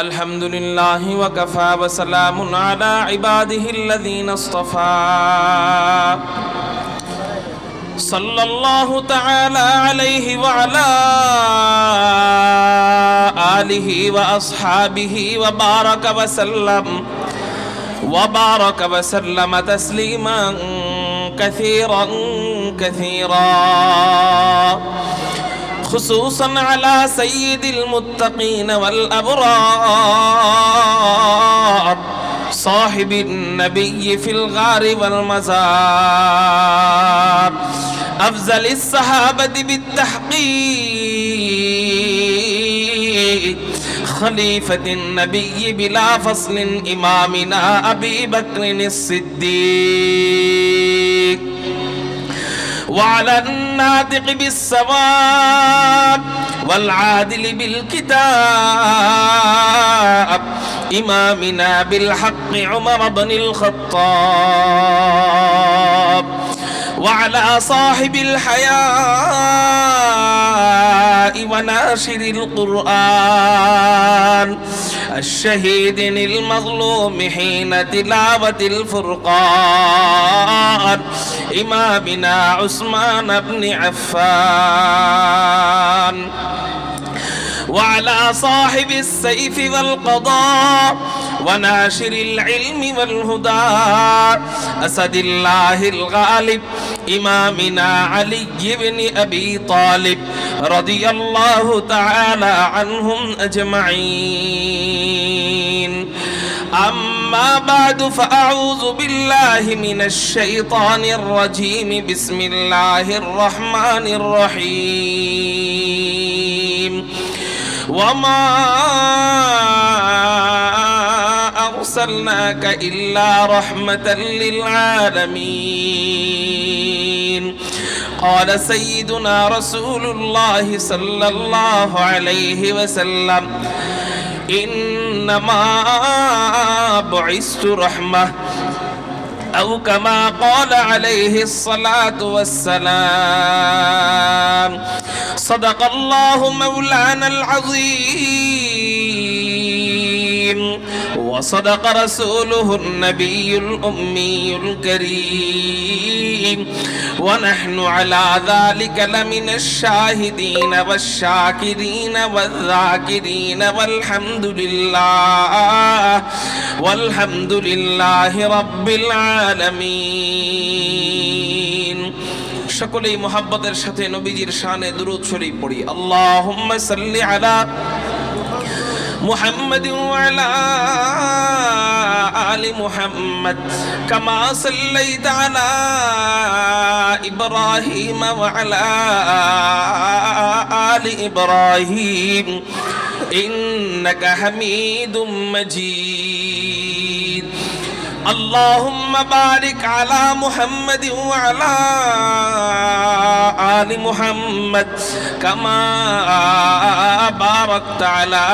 الحمد لله وكفى وسلام على عباده الذين اصطفى صلى الله تعالى عليه وعلى آله وأصحابه وبارك وسلم تسليما كثيرا خصوصا على سيد المتقين والأبرار صاحب النبي في الغار والمزار أفضل الصحابة بالتحقيق خليفة النبي بلا فصل إمامنا أبي بكر الصديق وعلى الناطق بالصواب والعادل بالكتاب إمامنا بالحق عمر بن الخطاب وعلى صاحب الحياء وناشر القرآن الشهيد المظلوم حين تلاوة الفرقان إمامنا عثمان بن عفان وعلى صاحب السيف والقضاء وناشر العلم والهدى أسد الله الغالب إمامنا علي بن أبي طالب رضي الله تعالى عنهم أجمعين أما بعد فأعوذ بالله من الشيطان الرجيم بسم الله الرحمن الرحيم وما أرسلناك إلا رحمة للعالمين قال سيدنا رسول الله صلى الله عليه وسلم إنما بعثت رحمة أو كما قال عليه الصلاة والسلام صدق الله مولانا العظيم وصدق رسوله النبي الأمي الكريم ونحن على ذلك لمن الشاهدين والشاكرين والذاكرين والحمد لله رب العالمين সকলেই মুহাব্বতের সাথে নবীজির শানে দুরূদ শরীফ পড়ি আল্লাহুম্মা সাল্লি আলা محمد وعلى آل محمد كما صليت على إبراهيم وعلى آل إبراهيم إنك حميد مجيد اللهم بارك على محمد وعلى آل محمد كما باركت على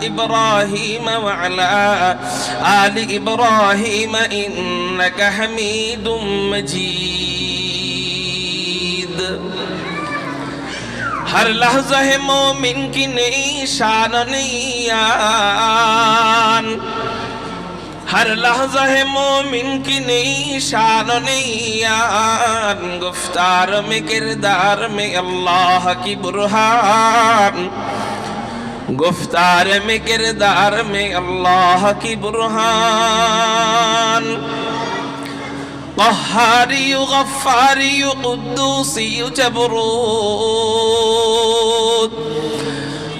إبراهيم وعلى آل إبراهيم إنك حميد مجيد हर लहज़ा है मोमिन की नई शान नैयान हर लहज़ा है मोमिन की नई शान नैयान गुफ्तार में किरदार में अल्लाह की बुरहान गुफ्तार में किरदार में अल्लाह की बुरहान قهاري غفاري قدوسي جبروت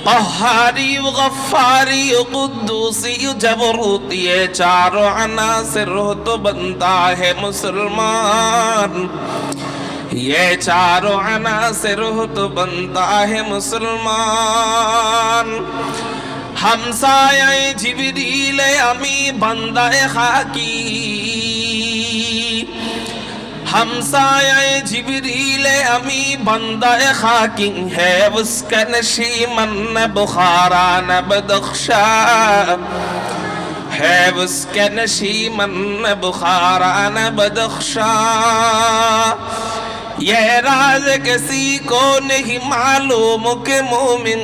قهاري غفاري قدوسي جبروت یہ چاروں عناصر ہو تو بنتا ہے مسلمان یہ چاروں عناصر ہو تو بنتا ہے مسلمان हमसाये जिब्रील अमी बंदाए खाकी हमसाये जिब्रील अमी बंदाए खाकी है उसका नशीमन न बुखारा न बदख्शा है उसका नशीमन न बुखारा न बदख्शा ये राज किसी को नहीं मालूम के मोमिन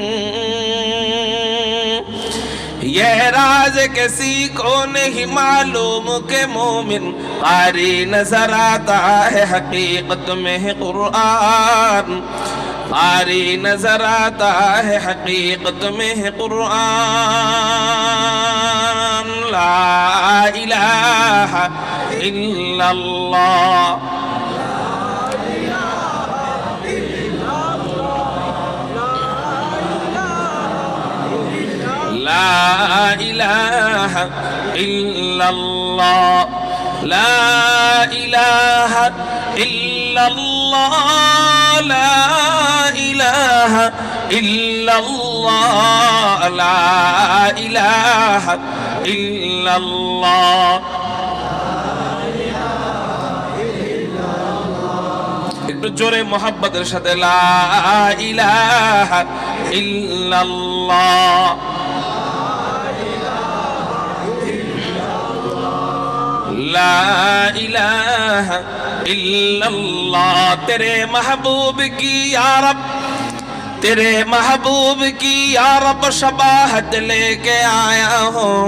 ये राज किसी को नहीं मालूम के मोमिन कारी नजर आता है हकीकत में है कुरान कारी नजर आता है हकीकत में है कुरान ला इलाहा इल्लल्लाह لا إله إلا الله لا إله إلا الله لا إله إلا الله لا إله إلا الله একটু জোরে মোহাব্বতের সাথে লা ইলাহা ইল্লাল্লাহ لا इलाह इल्लल्लाह तेरे महबूब की या रब तेरे महबूब की या रब शबाहत लेके आया हूँ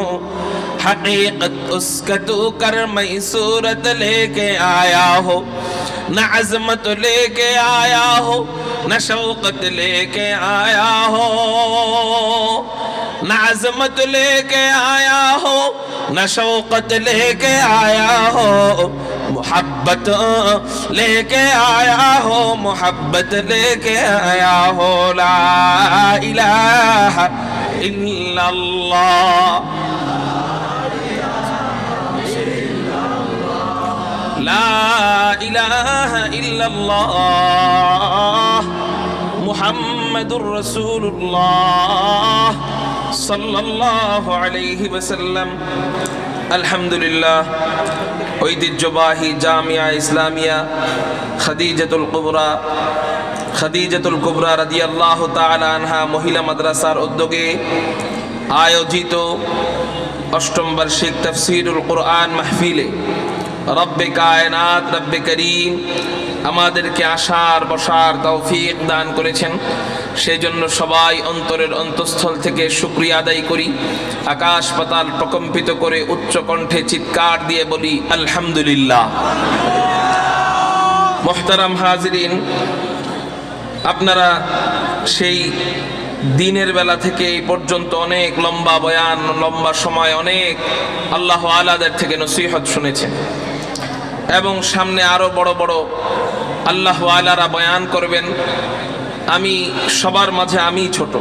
हकीकत उसका तू कर मैं सूरत लेके आया हो न अज़मत लेके आया हो न शौकत लेके आया हो न अज़मत लेके आया हो न शौकत लेके आया हो मोहब्बत लेके आया हो मोहब्बत लेके आया हो ला इलाहा इल्लल्लाह ला इलाहा इल्लल्लाह मुहम्मदुर रसूलुल्लाह সাল্লাল্লাহু আলাইহি ওয়াসাল্লাম আলহামদুলিল্লাহ ঐতিহ্যবাহী জামিয়া ইসলামিয়া খাদিজাতুল কুবরা রাদিয়াল্লাহু তাআলা আনহা মহিলা মাদ্রাসার উদ্যোগে আয়োজিত অষ্টম বার্ষিক তাফসীরুল কুরআন মাহফিলে রব্বে কায়নাত রব্বে করিম আমাদেরকে আসার বসার তৌফিক দান করেছেন সেজন্য সবাই অন্তরের অন্তঃস্থল থেকে শুকরিয়া আদায় করি আকাশ পাতাল প্রকম্পিত করে উচ্চ কণ্ঠে চিৎকার দিয়ে বলি আলহামদুলিল্লাহ মুহতারাম হাজিরিন আপনারা সেই দিনের বেলা থেকে এই পর্যন্ত অনেক লম্বা বয়ান লম্বা সময় অনেক আল্লাহ আলাদের থেকে নসিহত শুনেছেন এবং সামনে আরো বড় বড় আল্লাহ আলারা বয়ান করবেন আমি সবার মাঝে আমি ছোট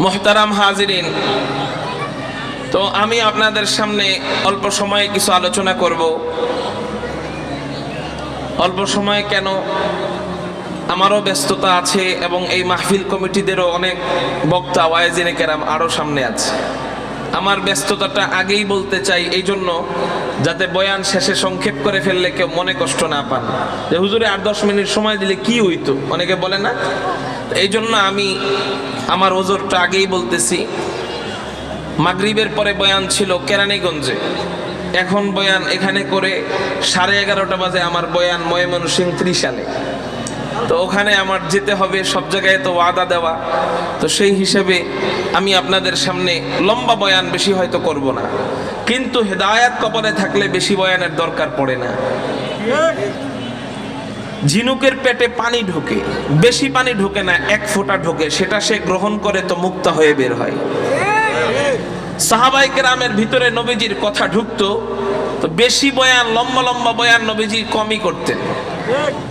মুহতারাম হাজিরিন তো আমি আপনাদের সামনে অল্প সময়ে কিছু আলোচনা করব অল্প সময় কেন আমারও ব্যস্ততা আছে এবং এই মাহফিল কমিটিদেরও অনেক বক্তা ওয়াইজিনে কেরাম আরও সামনে আছে আমার ব্যস্ততাটা আগেই বলতে চাই এই জন্য যাতে বয়ান শেষে সংক্ষেপ করে ফেললে কেউ মনে কষ্ট না পান যে হুজুরে 8-10 মিনিট সময় দিলে কি হইতো অনেকে বলে না এই জন্য আমি আমার ওজরটা আগেই বলতেছি মাগরিবের পরে বয়ান ছিল কেরানীগঞ্জে এখন বয়ান এখানে করে 11:30 বাজে আমার বয়ান ময়মনসিংহ ত্রিশালে তো ওখানে আমার যেতে হবে সব জায়গায় তো ওয়াদা দেওয়া তো সেই হিসেবে আমি আপনাদের সামনে লম্বা বয়ান বেশি হয়তো করব না কিন্তু হেদায়েত কপালে থাকলে বেশি বয়ানের দরকার পড়ে না ঝিনুকের পেটে পানি ঢোকে বেশি পানি ঢোকে না এক ফোঁটা ঢোকে সেটা সে গ্রহণ করে তো মুক্ত হয়ে বের হয় সাহাবায়ে কেরামের ভিতরে নবীজির কথা ঢুকতো তো বেশি বয়ান লম্বা লম্বা বয়ান নবীজি কমই করতেন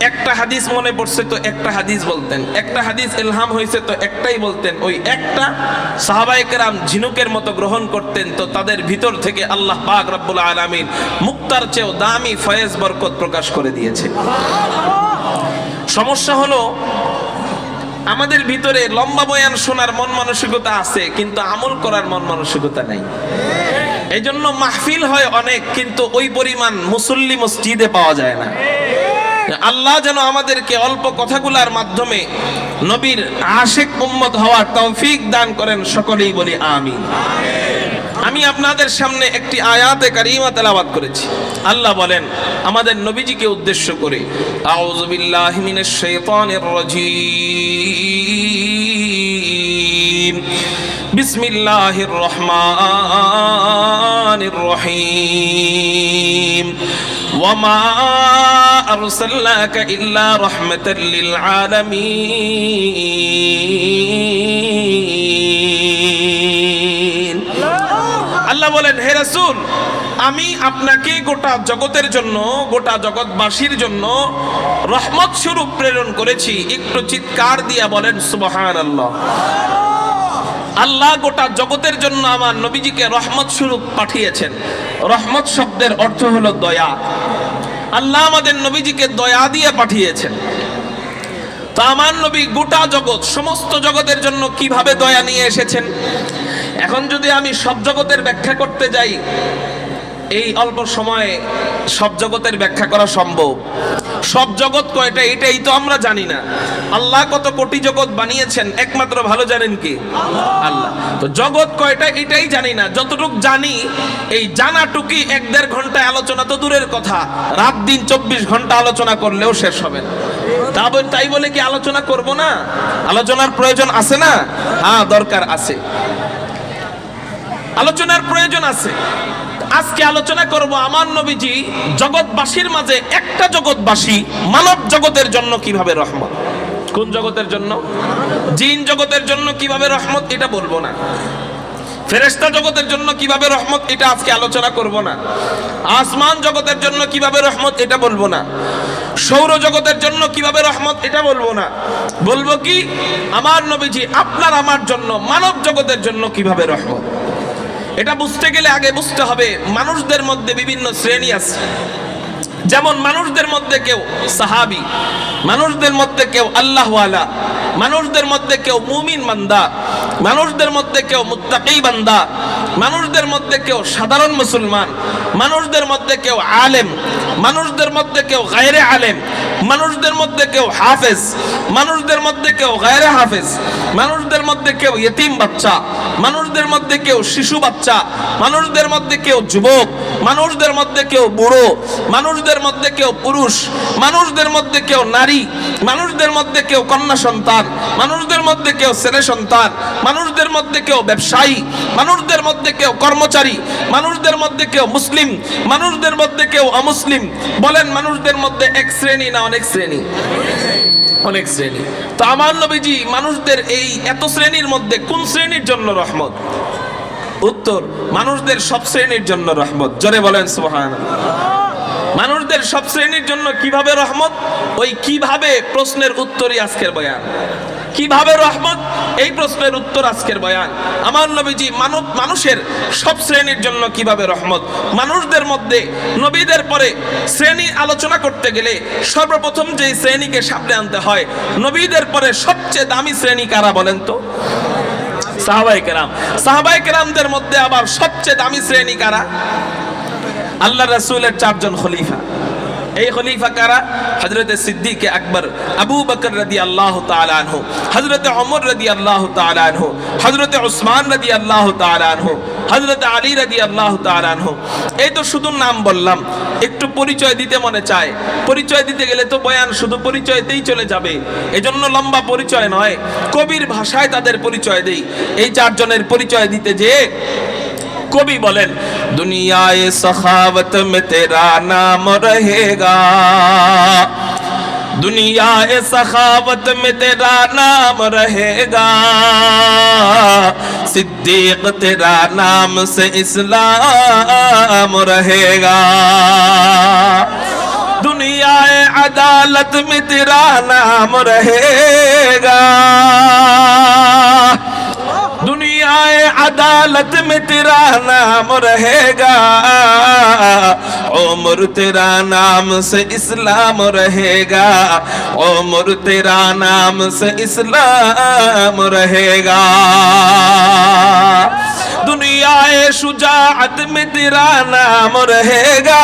একটা হাদিস মনে পড়ছে তো একটা হাদিস বলতেন একটা হাদিস ইলহাম হয়েছে তো একটাই বলতেন ওই একটা সাহাবায়ে কেরাম ঝিনুকের মতো গ্রহণ করতেন তো তাদের ভিতর থেকে আল্লাহ পাক রব্বুল আলামিন মুক্তার চেয়েও দামি ফয়েজ বরকত প্রকাশ করে দিয়েছে সমস্যা হলো আমাদের ভিতরে লম্বা বয়ান শোনার মন মানসিকতা আছে কিন্তু আমল করার মন মানসিকতা নাই এই জন্য মাহফিল হয় অনেক কিন্তু ওই পরিমাণ মুসল্লি মসজিদে পাওয়া যায় না আল্লাহ যেন আমাদেরকে অল্প কথাগুলোর মাধ্যমে নবীর আশিক উম্মত হওয়ার তৌফিক দান করেন সকলেই বলি আমিন আমি আপনাদের সামনে একটি আয়াতে কারিমা তেলাওয়াত করেছি। আল্লাহ বলেন আমাদের নবীজিকে উদ্দেশ্য করে, আউযু বিল্লাহি মিনাশ শাইতানির রাজীম, বিসমিল্লাহির রহমানির রহিম, ওয়া মা আরসালনাকা ইল্লা রাহমাতাল লিল আলামিন। আল্লাহ বলেন, হে রাসূল, আমি আপনাকে গোটা জগতের জন্য, গোটা জগৎবাসীর জন্য রহমত স্বরূপ প্রেরণ করেছি। একটু চিৎকার দিয়া বলেন সুবহানাল্লাহ। আল্লাহ গোটা জগতের জন্য আমার নবীজিকে রহমত স্বরূপ পাঠিয়েছেন। রহমত শব্দের অর্থ হলো দয়া। আল্লাহ আমাদের নবীজিকে দয়া দিয়ে পাঠিয়েছেন। তো আমার নবী গোটা জগৎ, সমস্ত জগতের জন্য কিভাবে দয়া নিয়ে এসেছেন, এখন যদি আমি সব জগতের ব্যাখ্যা করতে যাই, এই অল্প সময়ে সব জগতের ব্যাখ্যা করা সম্ভব? সব জগৎ কয়টা এটাই তো আমরা জানি না। আল্লাহ কত কোটি জগৎ বানিয়েছেন একমাত্র ভালো জানেন কি আল্লাহ। তো জগৎ কয়টা এটাই জানি না। যতটুক জানি, এই জানাটুকি 1-1.5 ঘন্টায় আলোচনা তো দূরের কথা, রাত দিন 24 ঘন্টা আলোচনা করলেও শেষ হবে না। তাই বলে কি আলোচনা করব না? আলোচনার প্রয়োজন আছে না? হ্যাঁ, দরকার আছে, আলোচনার প্রয়োজন আছে। আজকে আলোচনা করব আমার নবীজি জগৎবাসীর মাঝে, একটা জগৎবাসী মানব জগতের জন্য কিভাবে রহমত। কোন জগতের জন্য? জিন জগতের জন্য কিভাবে রহমত এটা বলবো না। ফেরেশতা জগতের জন্য কিভাবে রহমত এটা আজকে আলোচনা করব না। আসমান জগতের জন্য কিভাবে রহমত এটা বলবো না। সৌর জগতের জন্য কিভাবে রহমত এটা বলবো না। বলবো কি, আমার নবীজি আপনার আমার জন্য, মানব জগতের জন্য কিভাবে রহমত। এটা বুঝতে গেলে আগে বুঝতে হবে মানুষদের মধ্যে বিভিন্ন শ্রেণী আছে। যেমন মানুষদের মধ্যে কেউ সাহাবী, মানুষদের মধ্যে কেউ আল্লাহওয়ালা, মানুষদের মধ্যে কেউ মুমিন বান্দা, মানুষদের মধ্যে কেউ মুত্তাকি বান্দা, মানুষদের মধ্যে কেউ সাধারণ মুসলমান, মানুষদের মধ্যে কেউ আলেম, মানুষদের মধ্যে কেউ গায়রে আলেম, মানুষদের মধ্যে কেউ হাফেজ, মানুষদের মধ্যে কেউ গায়রে হাফেজ, মানুষদের মধ্যে কেউ ইতিম বাচ্চা, মানুষদের মধ্যে কেউ শিশু বাচ্চা, মানুষদের মধ্যে কেউ যুবক, মানুষদের মধ্যে কেউ বুড়ো, মানুষদের মধ্যে কেউ পুরুষ, মানুষদের মধ্যে কেউ নারী, মানুষদের মধ্যে কেউ কন্যা সন্তান, মানুষদের মধ্যে কেউ ছেলে সন্তান, মানুষদের মধ্যে কেউ ব্যবসায়ী, মানুষদের মধ্যে কেউ কর্মচারী, মানুষদের মধ্যে কেউ মুসলিম, মানুষদের মধ্যে কেউ অমুসলিম। বলেন, মানুষদের মধ্যে এক শ্রেণী না অনেক শ্রেণী? অনেক শ্রেণী। তো আমার নবীজি মানুষদের এই এত শ্রেণীর মধ্যে কোন শ্রেণীর জন্য রহমত? উত্তর, মানুষদের সব শ্রেণীর জন্য রহমত। জোরে বলেন সুবহানাল্লাহ। মানুষদের সব শ্রেণীর জন্য কিভাবে রহমত, ওই কিভাবে প্রশ্নের উত্তরই আজকের বয়ান। কিভাবে রহমত, এই প্রশ্নের উত্তর আজকের বয়ান। আমার নবীজি মানুষের সব শ্রেণীর জন্য কিভাবে রহমত। মানুষদের মধ্যে নবীদের পরে শ্রেণী আলোচনা করতে গেলে সর্বপ্রথম যে শ্রেণীকে সামনে আনতে হয়, নবীদের পরে সবচেয়ে দামি শ্রেণী কারা বলেন তো? সাহাবায়ে কেরাম। সাহাবায়ে কেরামদের মধ্যে আবার সবচেয়ে দামি শ্রেণী কারা? আল্লাহ রাসূলের 4 জন খলিফা। এই খলিফা কারা? হযরতে সিদ্দিক আকবর আবু বকর রাদিয়াল্লাহু তাআলা আনহু, হযরতে ওমর রাদিয়াল্লাহু তাআলা আনহু, হযরতে উসমান রাদিয়াল্লাহু তাআলা আনহু, হযরতে আলী রাদিয়াল্লাহু তাআলা আনহু। এই তো শুধু নাম বললাম, একটু পরিচয় দিতে মনে চায়। পরিচয় দিতে গেলে তো বয়ান শুধু পরিচয়তেই চলে যাবে, এজন্য লম্বা পরিচয় নয়, কবির ভাষায় তাদের পরিচয় দেই। এই 4 জনের পরিচয় দিতে যে কবি বলেন, দুনিয়ায়ে সখাওয়াত মে তেরা নাম রহেগা, दुनिया सखावत में तेरा नाम रहेगा, सिद्दीक तेरा नाम से इस्लाम रहेगा, दुनिया अदालत में तेरा नाम रहेगा, दुनिया अदालत में तेरा नाम रहेगा, उम्र तेरा नाम से इस्लाम रहेगा, उम्र तेरा नाम से इस्लाम रहेगा, दुनिया शुजाअत में तेरा नाम रहेगा।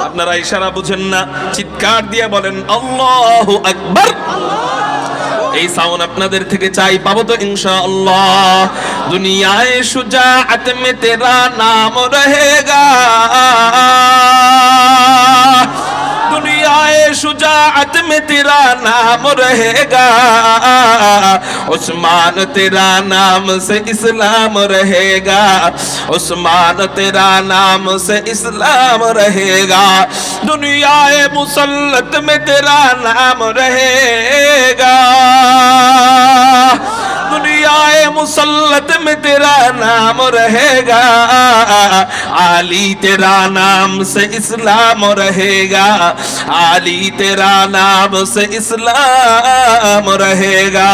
আপনারা ইশারা বুঝেন না, চিৎকার দিয়ে বলেন আল্লাহু আকবার। এই সাউন্ড আপনাদের থেকে চাই, পাবো তো ইনশাআল্লাহ। দুনিয়ায়ে শুজাআত মে তেরা নাম রহেগা, दुनियाए शुजाअत में तेरा नाम रहेगा, उस्मान तेरा नाम से इस्लाम रहेगा, उस्मान तेरा नाम से इस्लाम रहेगा, दुनियाए मुसल्लत में तेरा नाम रहेगा, दुनियाए मुसल्लत में तेरा नाम रहेगा, आली तेरा नाम से इस्लाम रहेगा, आली तेरा नाम से इस्लाम रहेगा।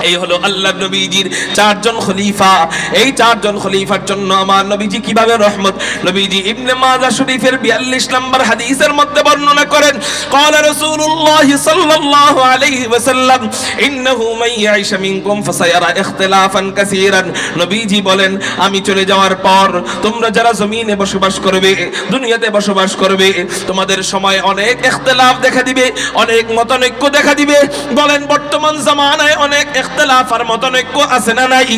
এই হলো আল্লাহ নবীজির চারজন খলিফা। এই চারজন খলিফার জন্য আমার নবীজি কিভাবে রহমত, নবীজি ইবনে মাজাহ শরীফের 42 নম্বর হাদিসের মধ্যে বর্ণনা করেন, قال رسول الله صلى الله عليه وسلم انه من يعيش منكم فسيرى اختلافا كثيرا। নবীজি বলেন, আমি চলে যাওয়ার পর তোমরা যারা জমিনে বসবাস করবে, দুনিয়াতে বসবাস করবে, তোমাদের সময় অনেক ইখতিলাফ দেখা দিবে, অনেক মতানৈক্য দেখা দিবে। বলেন বর্তমান জামানায় অনেক ইখতিলাফ আর মতানৈক্য আছে না নাই?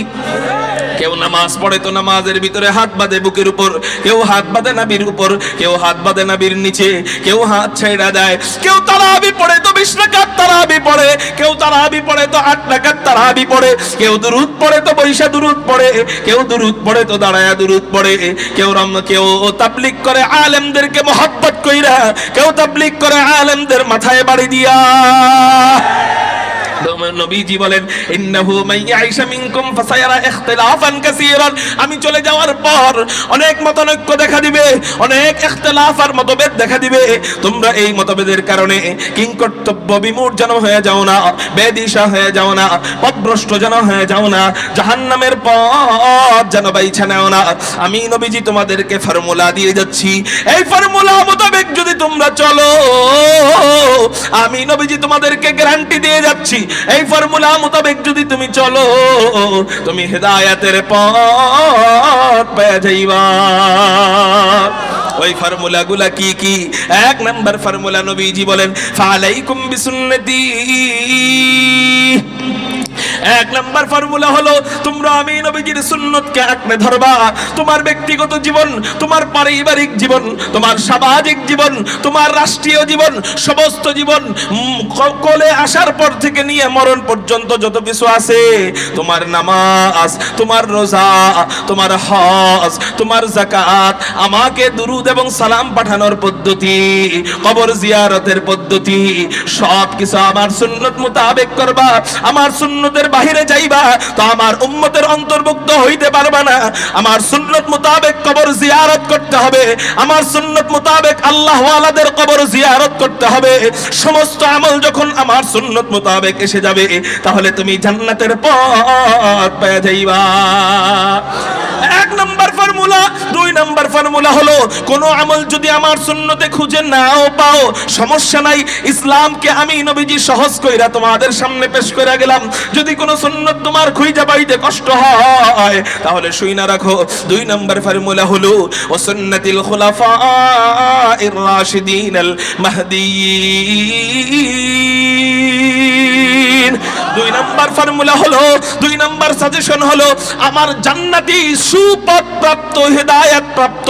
কেউ নামাজ পড়ে তো নামাজের ভিতরে হাত বাঁধে বুকের উপর, কেউ হাত বাঁধে নাভির উপর, কেউ হাত বাঁধে নাভির নিচে, কেউ হাত ছেড়ে দেয়, কেউ তারাবি পড়ে তো 20 রাকাত তারাবি পড়ে, কেউ তারাবি পড়ে তো 8 রাকাত তারাবি পড়ে, কেউ দুরূদ পড়ে তো বৈশা দুরূদ পড়ে, কেউ দুরূদ পড়ে তো দাঁড়ায়া দুরূদ পড়ে, কেউ তাবলীগ করে আলেমদেরকে মহব্বত কইরা, কেউ তাবলীগ করে আলেমদের মাথায় বাড়ি দিয়া। নবীজি বলেন, ইন্নাহু মান ইয়াইশা মিনকুম ফাসায়ারা ইখতিলাফান কাসীরান। আমি চলে যাওয়ার পর অনেক মতানৈক্য দেখা দিবে, অনেক ইখতিলাফ আর মতভেদ দেখা দিবে। তোমরা এই মতভেদের কারণে কিংকর্তব্য বিমূঢ় যেন হয়ে যাও না, বেদিশা হয়ে যাও না, পথভ্রষ্ট যেন হয়ে যাও না, জাহান্নামের পথ যেন বাইছা নাও না। আমি নবীজি তোমাদেরকে ফর্মুলা দিয়ে যাচ্ছি, এই ফর্মুলা মোতাবেক যদি তোমরা চলো, আমি নবীজি তোমাদেরকে গ্যারান্টি দিয়ে যাচ্ছি, এই ফর্মুলা মোতাবেক যদি তুমি চলো, তুমি হেদায়েতের পথ পেয়ে যাইবা। ওই ফর্মুলাগুলা কি কি? 1 নাম্বার ফর্মুলা নবীজি বলেন, ফালাইকুম বিসুন্নতি। 1 নাম্বার ফর্মুলা হলো, তোমরা আমি নবীজির সুন্নতকে আঁকড়ে ধরবা। তোমার ব্যক্তিগত জীবন, তোমার পারিবারিক জীবন, তোমার সামাজিক জীবন, তোমার রাষ্ট্রীয় জীবন, সমস্ত জীবন কোলে আসার পর থেকে নিয়ে মরণ পর্যন্ত যত কিছু আছে, তোমার নামাজ, তোমার রোজা, তোমার হজ, তোমার যাকাত, আমাকে দুরূদ এবং সালাম পাঠানোর পদ্ধতি, কবর জিয়ারতের পদ্ধতি, সব কিছু আমার সুন্নত মোতাবেক করবা। আমার সুন্নতের বাহিরে যাইবা তো আমার উম্মতের অন্তর্ভুক্ত হইতে পারবা না। আমার সুন্নত মোতাবেক কবর জিয়ারত করতে হবে, আমার সুন্নত মোতাবেক আল্লাহ ওয়ালাদের কবর জিয়ারত করতে হবে। সমস্ত আমল যখন আমার সুন্নত মোতাবেক এসে যাবে, তাহলে তুমি জান্নাতের পথ পেয়ে যাইবা। 1 নাম্বার ফর্মুলা। 2 নাম্বার ফর্মুলা হলো, কোন আমল যদি আমার সুন্নতে খুঁজে নাও পাও, সমস্যা নাই, ইসলামকে আমি নবীজি সহজ কইরা তোমাদের সামনে পেশ করে গেলাম। যদি কোন সুন্নত তোমার খুঁজে পাইতে কষ্ট হয়, তাহলে শুইনা রাখো, 2 নাম্বার ফর্মুলা হলো, ও সুন্নাতিল খুলাফায়ে রাশিদিনাল মাহদিয়িন। 2 নাম্বার ফর্মুলা হলো, 2 নাম্বার সাজেশন হলো, আমার জান্নাতি সুপথ প্রাপ্ত হেদায়েত প্রাপ্ত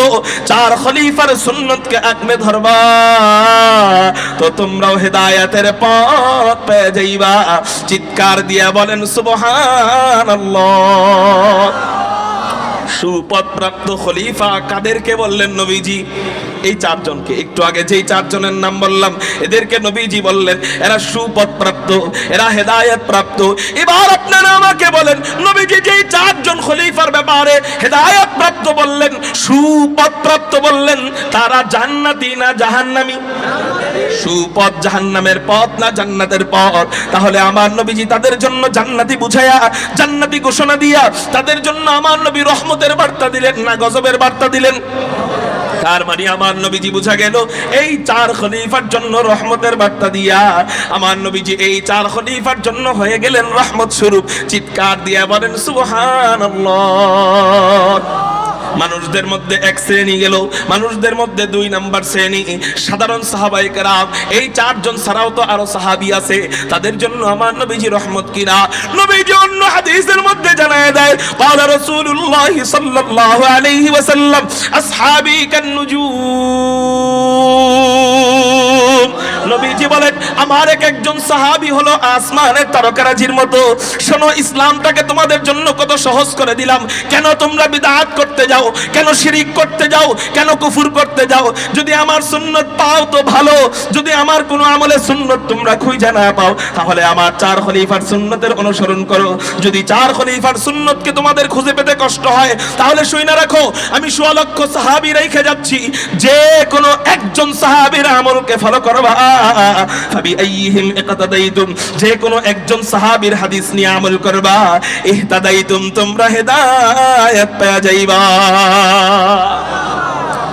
4 খলিফার সুন্নতকে আঁকড়ে ধরবা, তো তোমরাও হেদায়েতের পথ পেয়ে যাইবা। চিৎকার দিয়া বলেন সুবহানাল্লাহ। সুপথ প্রাপ্ত খলিফা কাদেরকে বললেন নবীজি? এই 4 জনকে। একটু আগে যেই 4 জনের নাম বললাম, এদেরকে নবীজি বললেন এরা সুপথ প্রাপ্ত, এরা হেদায়েত প্রাপ্ত। এবার আপনারা আমাকে বলেন, নবীজি যেই 4 জন খলিফার ব্যাপারে হেদায়েত প্রাপ্ত বললেন, সুপথ প্রাপ্ত বললেন, তারা জান্নাতি না জাহান্নামী? সুপথ জাহান্নামের পথ না জান্নাতের পথ? তাহলে আমার নবীজি তাদের জন্য জান্নাতি বুঝায়া, জান্নাতি ঘোষণা দিয়া তাদের জন্য আমার নবী রহমতের বার্তা দিলেন না গজবের বার্তা দিলেন? তার মানে আমার নবীজি বুঝা গেল, এই 4 খলিফার জন্য রহমতের বার্তা দিয়া আমার নবীজি এই 4 খলিফার জন্য হয়ে গেলেন রহমত স্বরূপ। চিৎকার দিয়া বলেন সুবহানাল্লাহ। মানুষদের মধ্যে এক শ্রেণী গেল, মানুষদের মধ্যে 2 নাম্বার শ্রেণী সাধারণ সাহাবায়ে কেরাম। এই 4 জন ছাড়াও তো আরো সাহাবী আছে, তাদের জন্য আমার নবীজি রহমত কিনা। নবীজি অন্য হাদিসের মধ্যে জানায় দেয়, قال رسول الله صلى الله عليه وسلم اصحابي كالنجوم। নবীজি বলেন আমার একজন সাহাবী হলো আসমানের তারকারাজির মতো। শোনো, ইসলামটাকে তোমাদের জন্য কত সহজ করে দিলাম। কেন তোমরা বিদআত করতে যাও, কেন শিরিক করতে যাও, কেন কুফর করতে যাও? যদি আমার সুন্নত পাও তো ভালো, যদি আমার কোনো আমলে সুন্নত তোমরা খুঁজে না পাও, তাহলে আমার 4 খলিফার সুন্নতের অনুসরণ করো। যদি 4 খলিফার সুন্নতকে তোমাদের খুঁজে পেতে কষ্ট হয়, তাহলে শুনে রাখো আমি 100 লক্ষ সাহাবী রেখে যাচ্ছি, যে কোনো একজন সাহাবীর আমলকে ফলো করবা। ফাবিআইহিম ইকতাদাইতুম, যে কোনো একজন সাহাবীর হাদিস নিয়ে আমল করবা, ইহতাদাইতুম, তোমরা হেদায়েত পেয়ে যাইবা।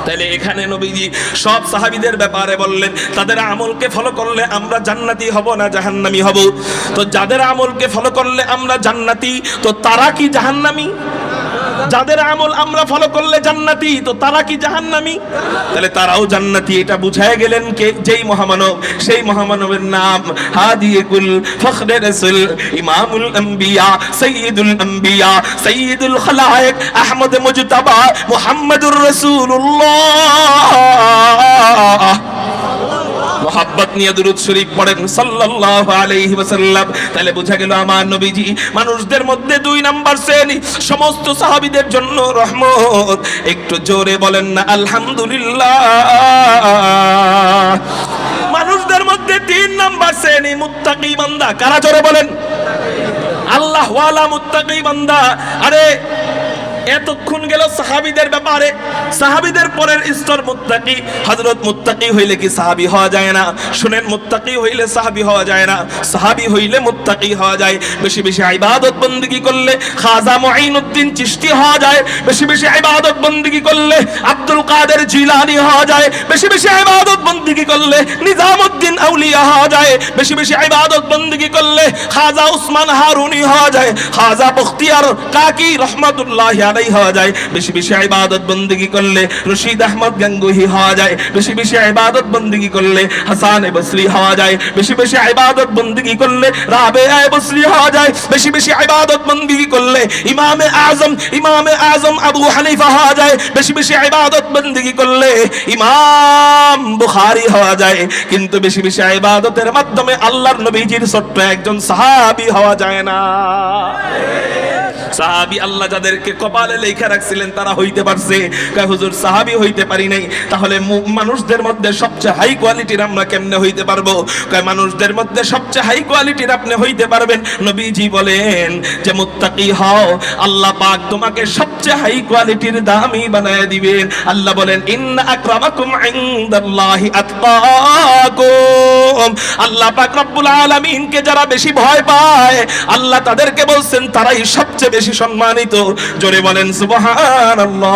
তাহলে এখানে নবীজি সব সাহাবীদের ব্যাপারে বললেন তাদের আমলকে ফলো করলে আমরা জান্নাতি হব না জাহান্নামী হব। তো যাদের আমলকে ফলো করলে আমরা জান্নাতি, তো তারা কি জাহান্নামী? যাদের আমল আমরা ফলো করলে জান্নাতি, তো তারা কি জাহান্নামী? তাহলে তারাও জান্নাতি, এটা বুঝায় গেলেন কে? যেই মহামানব, সেই মহামানবের নাম হাদিকুল ফখরে রাসূল, ইমামুল আম্বিয়া, সাইয়্যিদুল আম্বিয়া, সাইয়্যিদুল খালায়েক, আহমদ মুজতাবা, মুহাম্মাদুর রাসূলুল্লাহ। মোহাব্বত নিয়ে দুরূদ শরীফ পড়েন সাল্লাল্লাহু আলাইহি ওয়াসাল্লাম। তাহলে বোঝা গেল আমার নবীজি মানুষদের মধ্যে 2 নাম্বার শ্রেণী, সমস্ত সাহাবীদের জন্য রহমত। একটু জোরে বলেন না আলহামদুলিল্লাহ। মানুষদের মধ্যে 3 নাম্বার শ্রেণী মুত্তাকি বান্দা। কারা? জোরে বলেন। আল্লাহ ওয়ালা মুত্তাকি বান্দা। আরে এতক্ষণ গেল সাহাবীদের ব্যাপারে, সাহাবীদের পরের স্তর মুত্তাকি। হযরত মুত্তাকি হইলে কি সাহাবী হওয়া যায় না? শুনেন, মুত্তাকি হইলে সাহাবী হওয়া যায় না, সাহাবী হইলে মুত্তাকি হওয়া যায়। বেশি বেশি ইবাদত বندگی করলে খাজা মুঈনুদ্দিন চিশতি হওয়া যায়, বেশি বেশি ইবাদত বندگی করলে আব্দুল কাদের জিলানী হওয়া যায়, বেশি বেশি ইবাদত বندگی করলে নিজামউদ্দিন আউলিয়া হওয়া যায়, বেশি বেশি ইবাদত বندگی করলে খাজা উসমান হারুনি হওয়া যায়, খাজা বখতিয়ার কাকি রহমাতুল্লাহি আলাইহি হওয়া যায়, বেশি বেশি ইবাদত বندگی করলে রশিদ আহমদ গঙ্গোহী হওয়া যায়, বেশি বেশি ইবাদত বندگی করলে হাসান বসরি হওয়া যায়, বেশি বেশি ইবাদত বندگی করলে রাবিআ বসরি হওয়া যায়, বেশি বেশি ইবাদত বندگی করলে ইমামে আজম আবু হানিফা হওয়া যায়, বেশি বেশি ইবাদত বندگی করলে ইমাম বুখারী হওয়া যায়। কিন্তু বেশি বেশি ইবাদতের মাধ্যমে আল্লাহর নবীজির ছোট্ট একজন সাহাবী হওয়া যায় না। সাহাবী আল্লাহ যাদেরকে কপালে লেখা রাখছিলেন তারা হইতে পারছে, কয় হুজুর সাহাবী হইতে পারি নাই। তাহলে মানুষদের মধ্যে সবচেয়ে হাই কোয়ালিটির আমরা কেমনে হইতে পারবো? কয় মানুষদের মধ্যে সবচেয়ে হাই কোয়ালিটির আপনি হইতে পারবেন। নবীজি বলেন যে মুত্তাকি হও, আল্লাহ পাক তোমাকে সবচেয়ে হাই কোয়ালিটির দামি বানায় দিবেন। আল্লাহ বলেন ইন্না আকরামাকুম ইনদাল্লাহি আতকাকুম। আল্লাহ পাক রব্বুল আলামিনকে যারা বেশি ভয় পায়, আল্লাহ তাদেরকে বলছেন তারাই সবচেয়ে বেশি সম্মানিত। জোরে বলেন সুবহানাল্লাহ।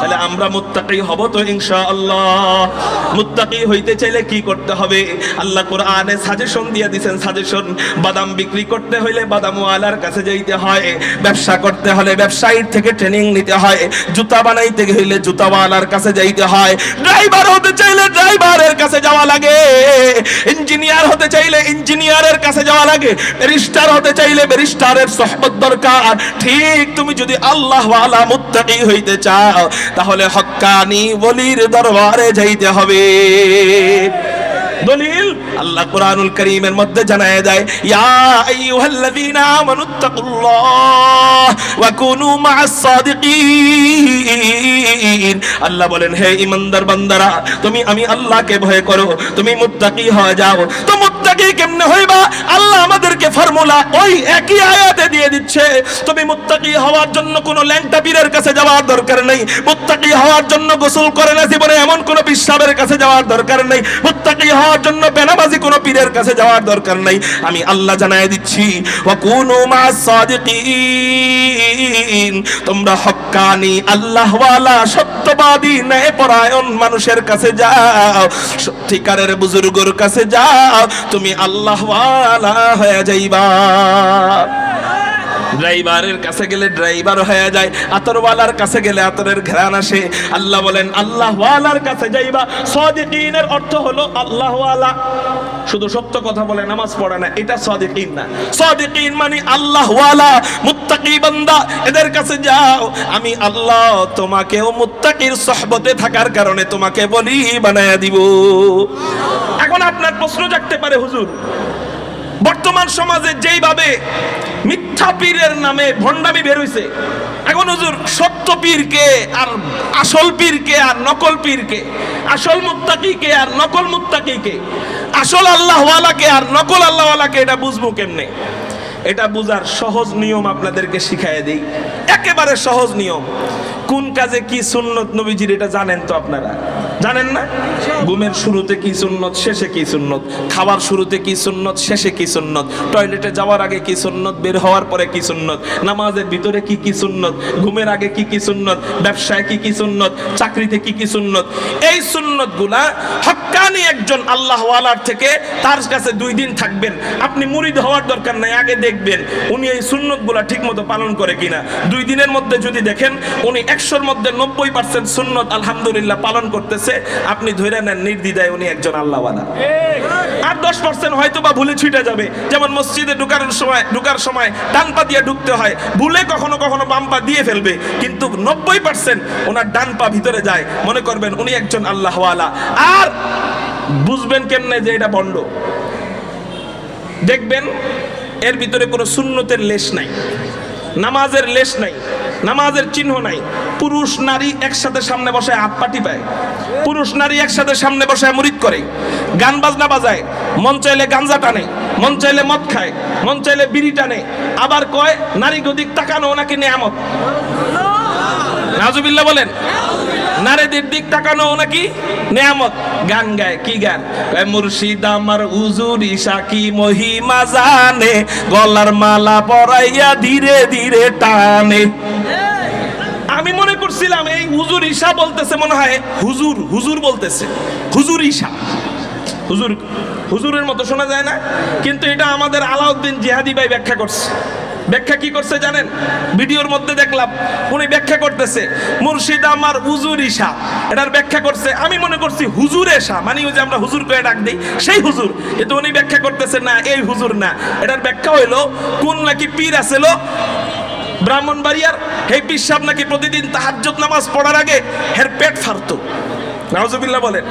তাহলে আমরা মুত্তাকি হব তো ইনশাআল্লাহ। মুত্তাকি হইতে চাইলে কি করতে হবে? আল্লাহ কোরআনে সাজেশন দিয়ে দিবেন, সাজেশন। বাদাম বিক্রি করতে হইলে বাদামওয়ালার কাছে যাইতে হয়, ব্যবসা করতে হলে ব্যবসায়ীর থেকে ট্রেনিং নিতে হয়, জুতা বানাইতে হইলে জুতাওয়ালার কাছে যাইতে হয়, ড্রাইভার হতে চাইলে ড্রাইভারের কাছে যাওয়া লাগে, ইঞ্জিনিয়ার হতে চাইলে ইঞ্জিনিয়ারের কাছে যাওয়া লাগে, ব্যারিস্টার হতে চাইলে ব্যারিস্টারের সুহবত দরকার। ঠিক তুমি যদি আল্লাহ ওয়ালা মুত্তাকি হইতে চাও, তাহলে হক্কানি ওলির দরবারে যাইতে হবে। দলিল আল্লাহ কুরআনুল কারীমের মধ্যে জানায় দেয়, ইয়া আইয়ুহাল্লাযীনা আমানুত্তাকুল্লাহ ওয়া কুনু মা'আস সাদিকিন। আল্লাহ বলেন হে ঈমানদার বান্দারা, আমি আল্লাহকে ভয় করো, তুমি মুত্তাকি হয়ে যাও। তো মুত্তাকি কেমনে হইবা? আল্লাহ আমাদেরকে ফর্মুলা ওই একই আয়াতে দিয়ে দিচ্ছে। তুমি মুত্তাকি হওয়ার জন্য কোনো ল্যাংটা পীরের কাছে যাওয়ার দরকার নেই, মুত্তাকি হওয়ার জন্য গোসল করে না জীবনে এমন কোনো বিশ্বাবের কাছে যাওয়ার দরকার নেই, মুত্তাকি হওয়ার জন্য বেনামাজি কোনো পীরের কাছে যাওয়ার দরকার নাই। আমি আল্লাহ জানায় দিচ্ছি ওয়া কুনু মা'আস সাদিকিন। তোমরা হক্কানি আল্লাহ ওয়ালা সত্যবাদী ন্যায়পরায়ণ মানুষের কাছে যাও, সত্যিকারের বুজুর্গের কাছে যাও, তুমি আল্লাহ ওয়ালা হয়ে যাইবা। ড্রাইভারের কাছে গেলে ড্রাইভার হয়ে যায়, আতরওয়ালার কাছে গেলে আতরের ঘ্রাণ আসে। আল্লাহ বলেন আল্লাহওয়ালার কাছে যাইবা। সাদিকিনের অর্থ হলো আল্লাহওয়ালা, শুধু সত্য কথা বলে নামাজ পড়ে না, এটা সাদিকিন না। সাদিকিন মানে আল্লাহওয়ালা মুত্তাকি বান্দা, এদের কাছে যাও, আমি আল্লাহ তোমাকেও মুত্তাকির সুহবতে থাকার কারণে তোমাকে বলি বানায়া দিব। এখন আপনার প্রশ্ন জাগতে পারে, হুজুর বর্তমান সমাজে যেইভাবে মিথ্যা পীরের নামে ভণ্ডামি বের হইছে, এখন হুজুর সত্য পীরকে আর আসল পীরকে আর নকল পীরকে, আসল মুত্তাকিকে আর নকল মুত্তাকিকে, আসল আল্লাহওয়ালাকে আর নকল আল্লাহওয়ালাকে এটা বুঝবো কেমনে? এটা বুঝার সহজ নিয়ম আপনাদেরকে শিখাইয়ে দিই, একেবারে সহজ নিয়ম। কোন কাজে কি সুন্নত নবীজির এটা জানেন তো আপনারা? জানেন না? ঘুমের শুরুতে কি সুন্নত, শেষে কি সুন্নত, খাবার শুরুতে কি সুন্নত, শেষে কি সুন্নত, টয়লেটে যাওয়ার আগে কি সুন্নত, বের হওয়ার পরে কি সুন্নত, নামাজের ভিতরে কি কি সুন্নত, ঘুমের আগে কি কি সুন্নত, ব্যবসায় কি কি সুন্নত, চাকরিতে কি কি সুন্নত। এই সুন্নতগুলা হক্কানি একজন আল্লাহওয়ালার থেকে তার কাছে 2 দিন থাকবেন, আপনি মুরিদ হওয়ার দরকার নাই, আগে দেখবেন উনি এই সুন্নতগুলা ঠিকমতো পালন করে কিনা। 2 দিনের মধ্যে যদি দেখেন উনি 100-র মধ্যে 90% সুন্নত আলহামদুলিল্লাহ পালন করতেছে, আপনি ধরে নেন নির্দ্বিধায় উনি একজন আল্লাহওয়ালা। আর 10% হয়তো বা ভুলে ছুটে যাবে, যেমন মসজিদে ঢুকার সময় ডান পা দিয়ে ঢুকতে হয়, ভুলে কখনো কখনো বাম পা দিয়ে ফেলবে, কিন্তু 90% ওনার ডান পা ভিতরে যায়, মনে করবেন উনি একজন আল্লাহওয়ালা। আর বুঝবেন কেমনে যে এটা ভণ্ড? দেখবেন এর ভিতরে কোনো সুন্নতের লেশ নাই, নামাজের লেশ নাই, নামাজের চিহ্ন নাই। পুরুষ নারী একসাথে সামনে বসে হাত পাটি পায়, পুরুষ নারী একসাথে সামনে বসে মুরিদ করে, গান বাজনা বাজায়, মন চাইলে গাঞ্জা টানে, মন চাইলে মদ খায়, মন চাইলে বিড়ি টানে, আবার কয় নারী গদিক তাকানো নাকি নেয়ামত। নাউজুবিল্লাহ বলেন। নারীদের দিক তাকানো নাকি নেয়ামত। গান গায়, কি গান? মুর্শিদ আমার হুজুর ঈশা কি মহিমা জানে, গলার মালা পরাইয়া ধীরে ধীরে টানে। আমি মনে করছিলাম এই হুজুর ঈশা বলতেছে, মনে হয় হুজুর হুজুর বলতেছে, হুজুর ঈশা। হুজুর হুজুরের মতো শোনা যায় না, কিন্তু এটা আমাদের আলাউদ্দিন জিহাদি ভাই ব্যাখ্যা করছে। ব্যাখ্যা কি করছে জানেন? ভিডিওর মধ্যে দেখলাম উনি ব্যাখ্যা করতেছে মুর্শিদ আমার হুজুর ঈশা, এটার ব্যাখ্যা করছে। আমি মনে করছি হুজুর এশা, মানে ওই যে আমরা হুজুর করে ডাক দিই সেই হুজুর, কিন্তু উনি ব্যাখ্যা করতেছে না, এই হুজুর না। এটার ব্যাখ্যা হইলো কোন নাকি পীর আছিল ব্রাহ্মণবাড়িয়ার, এই পীর সাহেব নাকি প্রতিদিন তাহাজ্জুদ নামাজ পড়ার আগে এর পেট ফাড়তো। নাউজুবিল্লাহ বলেন।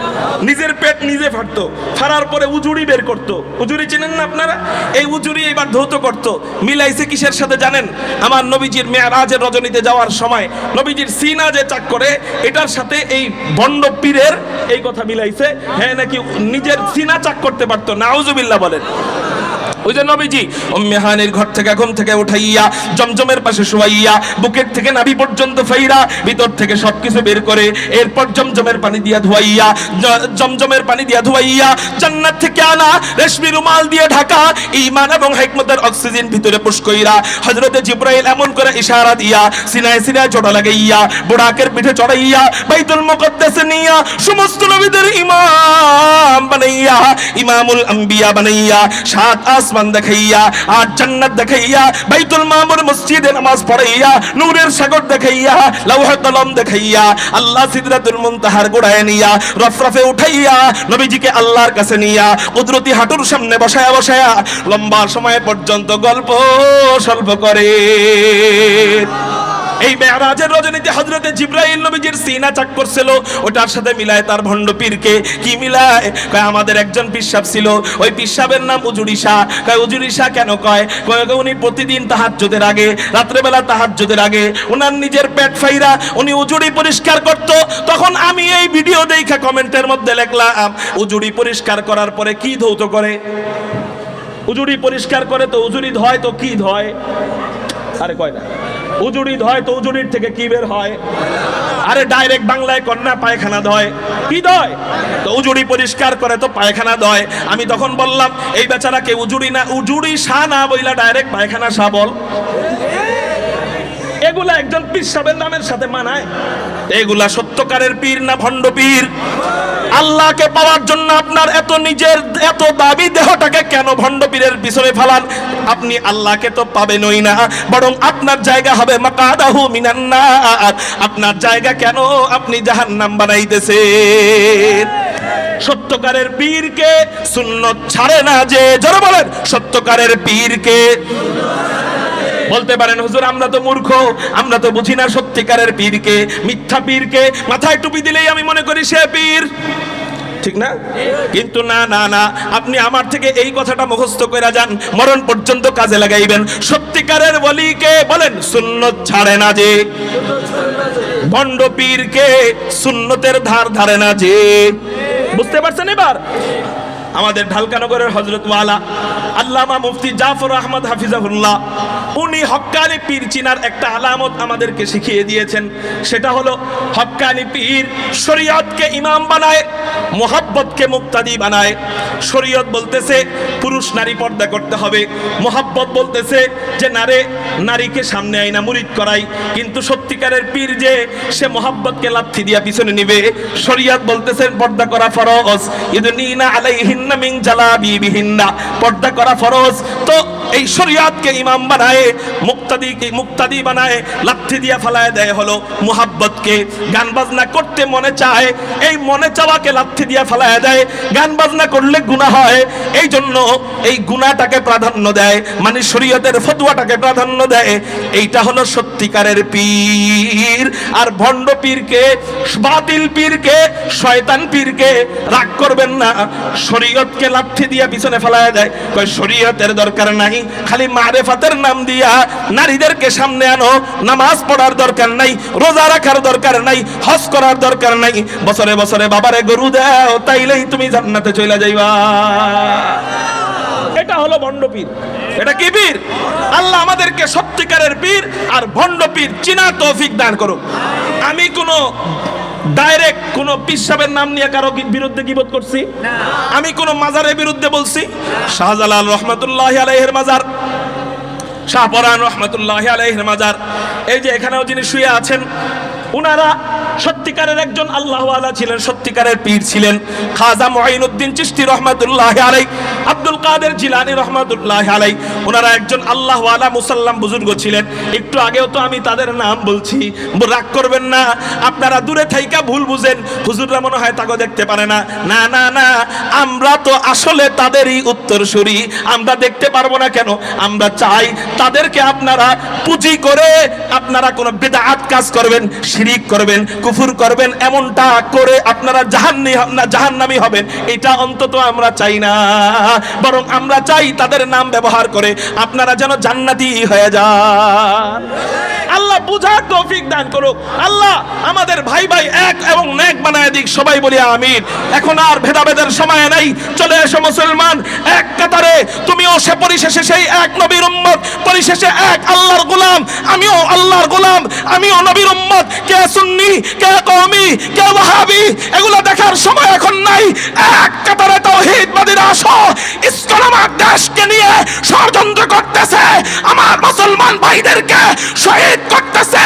নিজের পেট নিজে ফাড়তো, ফাড়ার পরে উজুড়ি বের করতো। উজুড়ি চেনেন না আপনারা? এই উজুড়ি এবার ধৌত করতো। মিলাইছে কিসের সাথে জানেন? আমার নবীজির মেরাজের রজনীতে যাওয়ার সময় নবীজির সিনা যে চাক করে, এটার সাথে এই ভণ্ড পীরের এই কথা মিলাইছে, হ্যাঁ নাকি নিজের সিনা চাক করতে পারতো। নাউজুবিল্লাহ বলেন। ওই যে নবীজি উম্মে হানির ঘর থেকে ঘুম থেকে উঠাইয়া জমজমের পাশে শুয়াইয়া বুকের থেকে নাভি পর্যন্ত ফাইরা ভিতর থেকে সবকিছু বের করে, এরপর জমজমের পানি দিয়া ধুয়াইয়া, জমজমের পানি দিয়া ধুয়াইয়া জান্নাত থেকে আনা রেশমি রুমাল দিয়ে ঢাকা ঈমান এবং হিকমতের অক্সিজেন ভিতরে পুশ কইরা হযরতে জিবরাইল এমন করে ইশারা দিয়া সিনায় সিনায় জোড়া লাগাইয়া বুড়াকের পিঠে চড়াইয়া বাইতুল মুকদ্দাসে নিয়া সমস্ত নবীদের ইমাম বানাইয়া, ইমামুল আম্বিয়া বানাইয়া, 7 আসমান দেখাইয়া আর জান্নাত দেখাইয়া, বাইতুল মামুর মসজিদে নামাজ পড়াইয়া, নূরের সাগর দেখাইয়া, লাওহে কলম দেখাইয়া, আল্লাহ সিদরাতুল মুনতাহার গোড়ায় নিয়া রফরফে উঠাইয়া নবীজিকে আল্লাহর কাছে নিয়া কুদরতি হাঁটুর সামনে বসায়া বসায়া লম্বা সময় পর্যন্ত গল্প স্বল্প করে। এই মেরাজের রজনীতে হযরতে জিবরাইল নবীজির সিনা চাক করছিল, ওটার সাথে মিলায় তার ভণ্ড পীরকে। কি মিলায়? কয় আমাদের একজন পীর সাহেব ছিল, ওই পীর সাহেবের নাম হুজুর ঈশা। কয় হুজুর ঈশা কেন? কয় উনি প্রতিদিন তাহাজ্জুদের আগে, রাত্রেবেলা তাহাজ্জুদের আগে ওনার নিজের পেট ফাইরা উনি উজুড়ি পরিষ্কার করত। তখন আমি এই ভিডিও দেখে কমেন্টের মধ্যে লিখলাম, উজুড়ি পরিষ্কার করার পরে কি ধৌত করে? উজুড়ি পরিষ্কার করে তো উজুড়ি ধয়, তো কি ধয়? আরে কয় না, উজুড়ি ধয় তো উজুড়ির থেকে কি বের হয়? আরে ডাইরেক্ট বাংলায় কন্যা পায়খানা ধয়। কি ধয়? তো উজুড়ি পরিষ্কার করে তো পায়খানা ধয়। আমি তখন বললাম এই বেচারাকে উজুড়ি না, উজুড়ি সা না বইলা ডাইরেক্ট পায়খানা সা বল। এগুলা একজন পীর সাহেবের নামের সাথে মানায়? এগুলা সত্যকারের পীর না ভণ্ড পীর? আল্লাহকে পাওয়ার জন্য আপনার এত নিজের এত দাবি দেহটাকে কেন ভণ্ড পীরের পিছনে ফেলান? আপনি আল্লাহকে তো পাবেনই না, বরং আপনার জায়গা হবে মাকাদাহু মিনান নার। আপনার জায়গা কেন আপনি জাহান্নাম বানাইতেছেন? সত্যকারের পীরকে সুন্নত ছাড়ে না যে, জোরে বলেন, সত্যকারের পীরকে। বলতে পারেন হুজুর আমরা তো মূর্খ, আমরা তো বুঝি না সত্যিকারের পীরকে। মিথ্যা পীরকে মাথায় টুপি দিলেই আমি মনে করি সে পীর, ঠিক না? কিন্তু না না না, আপনি আমার থেকে এই কথাটা মুখস্থ করে যান, মরণ পর্যন্ত কাজে লাগাইবেন। সত্যিকারের ওলিকে বলেন সুন্নত ছাড়ে না যে, ভণ্ড পীরকে সুন্নতের ধার ধারে না যে। বুঝতে পারছেন এবার? আমাদের ঢালকানগরের হযরত ওয়ালা আল্লামা মুফতি জাফর আহমদ হাফিজাহুল্লাহ, উনি হক্কানি পীর চিনার একটা আলামত আমাদেরকে শিখিয়ে দিয়েছেন। সেটা হলো হক্কানি পীর শরীয়তকে ইমাম বানায়, মোহাব্বতকে মুক্তাদি বানায়। শরীয়ত বলতেছে পুরুষ নারী পর্দা করতে হবে, মোহাব্বত বলতেছে যে নারীকে সামনে আইনা মুরিদ করাই। কিন্তু সত্যিকারের পীর যে, সে মোহাব্বতকে লাথি দিয়া পিছনে নিবে। শরীয়ত বলতেছে পর্দা করা ফরজ, ইদনিনা আলাইহিন্না মিন জালাবিবিহিন্না, পর্দা করা ফরজ। তো এই শরীয়তকে ইমাম বানায়, মুক্তাদি বানায়, লাথি দিয়া ফালায় দেয় হলো মোহাব্বতকে। গান বাজনা করতে মনে চায়, এই মনে চাওয়াকে লাথি দিয়া ফালায় দেয়। গান বাজনা করলে গুনাহ হয়, এই জন্য এই গুনাহটাকে প্রাধান্য দেয়, মানে শরীয়তের ফতোয়াটাকে প্রাধান্য দেয়। এইটা হলো সত্যিকারের পীর। আর ভণ্ড পীরকে, বাতিল পীরকে, শয়তান পীরকে রাগ করবেন না, শরীয়তকে লাথি দিয়া পিছনে ফালায় দেয়। কই শরীয়তের দরকার নাই, খালি মারেফাতের নাম দিয়া নারীদেরকে সামনে আনো। নামাজ পড়ার দরকার নাই, রোজা রাখার দরকার নাই, হজ করার দরকার নাই, বছরে বছরে বাবারে গরু দাও, তাইলেই তুমি জান্নাতে চলে যাইবা। এটা হলো ভণ্ড পীর। এটা কি পীর? আল্লাহ আমাদেরকে সত্যিকারের পীর আর ভণ্ড পীর চিনার তৌফিক দান করুক। আমি কোনো ডাইরেক্ট কোন পীর সাহেবের নাম নিয়ে কারো বিরুদ্ধে গীবত করছি? আমি কোন মাজারের বিরুদ্ধে বলছি? শাহজালাল রহমাতুল্লাহি আলাইহির মাজার, শাহপরান রহমাতুল্লাহি আলাইহির মাজার, এই যে এখানেও যিনি শুয়ে আছেন, উনারা সত্যিকারের একজন আল্লাহওয়ালা ছিলেন, সত্যিকারের পীর ছিলেন। খাজা মুঈনুদ্দিন চিশতি রাহমাতুল্লাহি আলাইহি, আব্দুল কাদের জিলানী রাহমাতুল্লাহি আলাইহি, ওনারা একজন আল্লাহওয়ালা মুসাল্লাম বুজুর্গ ছিলেন। একটু আগেও তো আমি তাদের নাম বলছি, রাগ করবেন না। আপনারা দূরে থাইকা ভুল বুঝেন, হুজুররা মনে হয় তাকে দেখতে পারে না। না না না, আমরা তো আসলে তাদেরই উত্তরসূরি। আমরা দেখতে পারবো না কেন? আমরা চাই তাদেরকে আপনারা পুঁজি করে আপনারা কোনো বিদআত কাজ করবেন, শিরিক করবেন, কুফর করবেন, এমনটা করে আপনারা জাহান্নামী হবেন, এটা অন্তত আমরা চাই না। বরং আমরা চাই তাদের নাম ব্যবহার করে আপনারা যেন জান্নাতি হয়ে যান। আল্লাহ বুঝার তৌফিক দান করুক। আল্লাহ আমাদের ভাই ভাই এক এবং নেক বানায় দিক। সবাই বলি আমিন। এখন আর ভেদাভেদের সময় নাই। চলে এসো মুসলমান, এক কাতারে। তুমিও সে পরিশেষে সেই এক নবীর উম্মত, পরিশেষে এক আল্লাহর গোলাম। আমিও আল্লাহর গোলাম, আমিও নবীর উম্মত। কে সুন্নি, কে কওমি, কে ওয়াহাবি, এগুলো দেখার সময় এখন নাই। এক কাতারে তাওহীদবাদীরা আসো। ইসলাম আমার দেশকে নিয়ে ষড়যন্ত্র করতেছে, আমার মুসলমান ভাইদেরকে শহীদ করতেছে।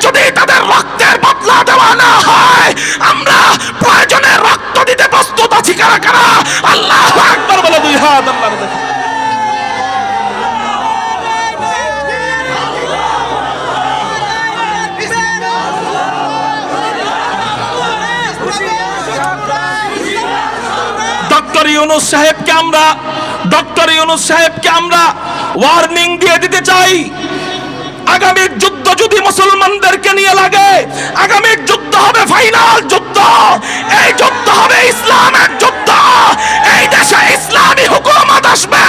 যদি তাদের রক্তের বদলা দেওয়া না হয়, আমরা প্রয়োজনে রক্ত দিতে প্রস্তুত আছি। কারা কারা আল্লাহু আকবার বলে দুই হাত আল্লাহর দিকে। ডক্টর ইউনূস সাহেবকে আমরা ওয়ার্নিং দিয়ে দিতে চাই। আগামীর যুদ্ধ যদি মুসলমানদেরকে নিয়ে লাগে, আগামীর যুদ্ধ হবে ফাইনাল যুদ্ধ। এই যুদ্ধ হবে ইসলামের যুদ্ধ। এই দেশে ইসলামী হুকুমত আসবে।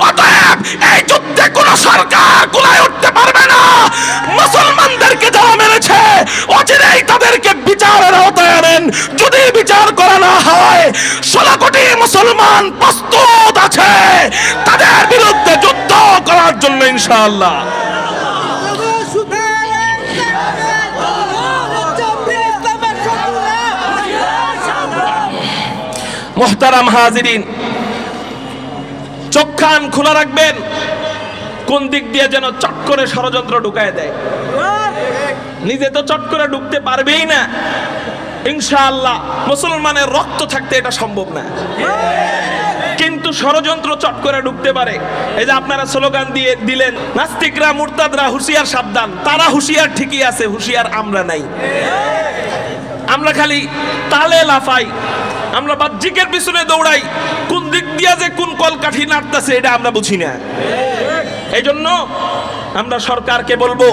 অতএব এই যুদ্ধে কোন সরকার কুলায় উঠতে পারবে না। মুসলমানদেরকে যারা মেরেছে, অচিরেই তাদেরকে বিচারের আওতায় আনেন। যদি বিচার করা না হয়, 16 কোটি মুসলমান প্রস্তুত আছে তাদের বিরুদ্ধে যুদ্ধ করার জন্য ইনশাআল্লাহ। মুহতারাম হাজিরিন, চোখ কান খোলা রাখবেন, কোন দিক দিয়ে যেন চট করে ষড়যন্ত্র ঢুকায় দেয়। নিজে তো চট করে ঢুকতে পারবেই না, ইনশাআল্লাহ মুসলমানের রক্ত থাকতে এটা সম্ভব না, কিন্তু ষড়যন্ত্র চট করে ঢুকতে পারে। এই যে আপনারা স্লোগান দিয়ে দিলেন, নাস্তিকরা মুরতাদরা হুঁশিয়ার সাবধান, তারা হুঁশিয়ার ঠিকই আছে, হুঁশিয়ার আমরা নাই। আমরা খালি তালে লাফাই, আমরা বাহ্যিকের পিছনে দৌড়াই, কোন দিক দিয়া যে কোন কলকাঠি নাড়তেছে এটা আমরা বুঝি না। এই জন্য আমরা সরকারকে বলবো,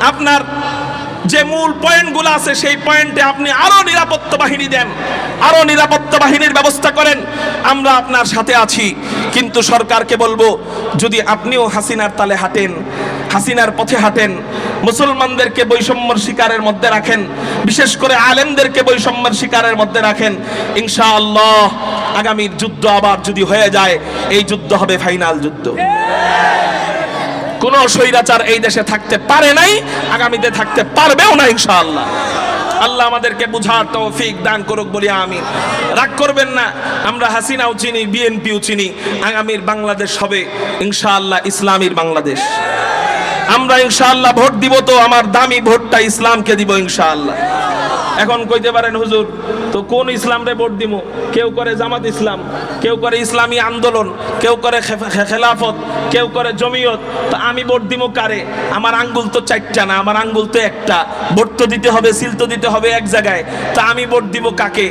আপনার যে মূল পয়েন্টগুলো আছে সেই পয়েন্টে আপনি আরো নিরাপত্তা বাহিনী দেন, আরো নিরাপত্তা বাহিনীর ব্যবস্থা করেন, আমরা আপনার সাথে আছি। কিন্তু সরকারকে বলবো, যদি আপনিও হাসিনার তালে হাঁটেন, হাসিনার পথে হাঁটেন, মুসলমানদেরকে বৈষম্যের শিকারের মধ্যে রাখেন, বিশেষ করে আলেমদেরকে বৈষম্যের শিকারের মধ্যে রাখেন, ইনশাআল্লাহ আগামীর যুদ্ধ আবার যদি হয়ে যায়, এই যুদ্ধ হবে ফাইনাল যুদ্ধ। কোন স্বৈরাচার এই দেশে থাকতে পারে নাই, আগামীতে থাকতে পারবেও না ইনশাআল্লাহ। আল্লাহ আমাদেরকে বুঝার তৌফিক দান করুক বলি আমিন। রাগ করবেন না, আমরা হাসিনাও চিনি, বিএনপিও চিনি, আগামীর বাংলাদেশ হবে ইনশাআল্লাহ ইসলামীর বাংলাদেশ। আমরা ইনশাআল্লাহ ভোট দিব তো আমার দামি ভোটটা ইসলামকে দিব ইনশাআল্লাহ। এখন কইতে পারেন হুজুর তো কোন ইসলামরে ভোট দিব? কেউ করে জামাত ইসলাম, কেউ করে ইসলামী আন্দোলন, কেউ করে খেলাফত, কেউ করে জমিয়ত, তো আমি ভোট দিব কারে? আমার আঙ্গুল তো চারটা না, আমার আঙ্গুল তো একটা, ভোট তো দিতে হবে, সিল তো দিতে হবে এক জায়গায়, তা আমি ভোট দিব কাকে?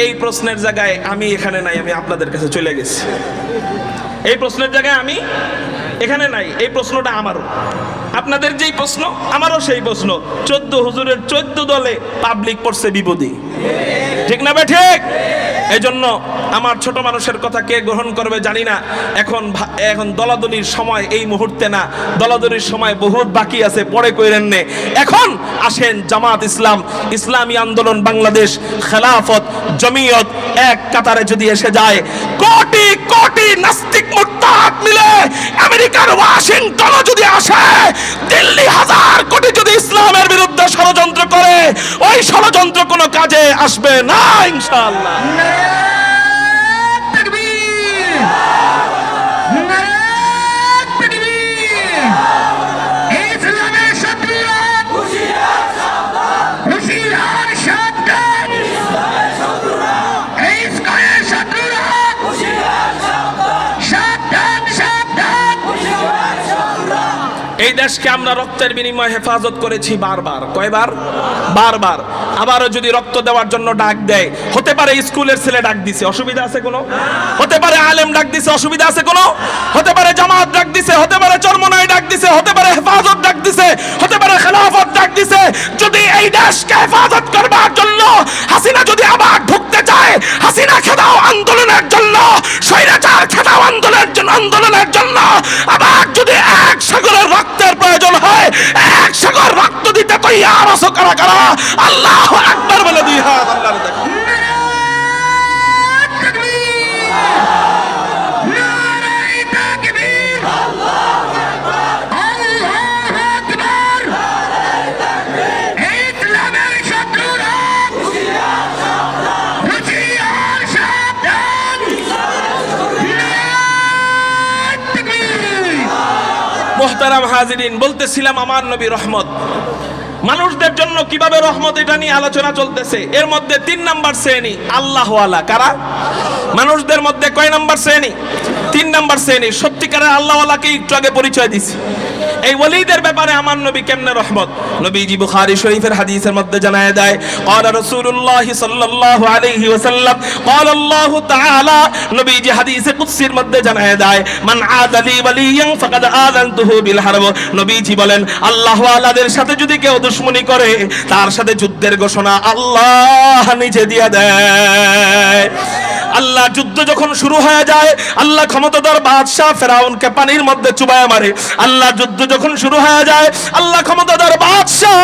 এই প্রশ্নের জায়গায় আমি এখানে নাই, আমি আপনাদের কাছে চলে গেছি। এই প্রশ্নের জায়গায় আমি এখানে নাই, এই প্রশ্নটা আমারও, আপনাদের যেই প্রশ্ন আমারও সেই প্রশ্ন। 14 হুজুরের 14 দলে পাবলিক পড়ছে বিপদে, ঠিক না ভাই? ঠিক। এই জন্য আমার ছোট মানুষের কথা কে গ্রহণ করবে জানি না। এখন দলাদলির সময় এই মুহূর্তে না, দলাদলির সময় বহুত বাকি আছে, পরে কইরেন নে। এখন আসেন জামাত ইসলাম, ইসলামী আন্দোলন বাংলাদেশ, খেলাফত, জমিয়ত এক কাতারে যদি এসে যায়, কোটি কোটি নাস্তিক মুরতাদ মিলে আমেরিকার ওয়াশিংটনও যদি আসে, দিল্লি 1000 কোটি যদি ইসলামের বিরুদ্ধে ষড়যন্ত্র করে, ওই ষড়যন্ত্র কোনো কাজে আসবে না ইনশাআল্লাহ। এই দেশকে আমরা রক্তের বিনিময়ে হেফাজত করেছি বারবার। কয়বার? বারবার। আবারও যদি রক্ত দেওয়ার জন্য ডাক দেয়, হতে পারে স্কুলের ছেলে ডাক দিছে, অসুবিধা আছে কোনো? হতে পারে আলেম ডাক দিছে, অসুবিধা আছে কোনো? হতে পারে জামাত ডাক দিছে, হতে পারে চরমনাই ডাক দিছে, হতে পারে হেফাজত ডাক দিছে, হতে পারে খেলাফত ডাক দিছে। যদি এই দেশকে হেফাজত করবার জন্য হাসিনা যদি আবার ঢুকতে চায়, হাসিনা খেদাও আন্দোলনের জন্য, স্বৈরাচার খেদাও আন্দোলনের জন্য আবার যদি এক সাগরের রক্তের প্রয়োজন হয়, এক সাগর রক্ত দিতে তৈয়ার আছো কারা কারা? আল্লাহু আকবার বলে দুই হাত আল্লাহর দেখো। মুহতারাম হাজিরিন, বলতেছিলাম আমার নবী রহমত, মানুষদের জন্য কিভাবে রহমত, এটা নিয়ে আলোচনা চলতেছে। এর মধ্যে 3 নাম্বার শ্রেণী আল্লাহওয়ালা। কারা? মানুষদের মধ্যে কয় নাম্বার শ্রেণী? 3 নাম্বার শ্রেণী। সত্যিকারের আল্লাহওয়ালাকে একটু আগে পরিচয় দিছি। এই ওলিদের ব্যাপারে আমার নবী কেমনে রহমত, নবীজি বুখারী শরীফের হাদিসের মধ্যে জানায় দেয়, ক্বালা রাসূলুল্লাহ সাল্লাল্লাহু আলাইহি ওয়াসাল্লাম, ক্বালা আল্লাহু তাআলা, নবীজি হাদিসে কুদসির মধ্যে জানায় দেয়, মান আদালি ওয়ালিয়ান ফাকাদ আযানতুহু বিল হারব। নবীজি বলেন, আল্লাহ ওয়ালাদের সাথে যদি কেউ দুশমনি করে, তার সাথে যুদ্ধের ঘোষণা আল্লাহ নিজে দিয়ে দেয়। আল্লাহ যুদ্ধ যখন শুরু হয়ে যায়, আল্লাহ ক্ষমতাধর বাদশাহ ফেরাউনকে পানির মধ্যে চুবায় মারে। আল্লাহ যুদ্ধ যখন শুরু হয়ে যায়, আল্লাহ ক্ষমতাধর বাদশাহ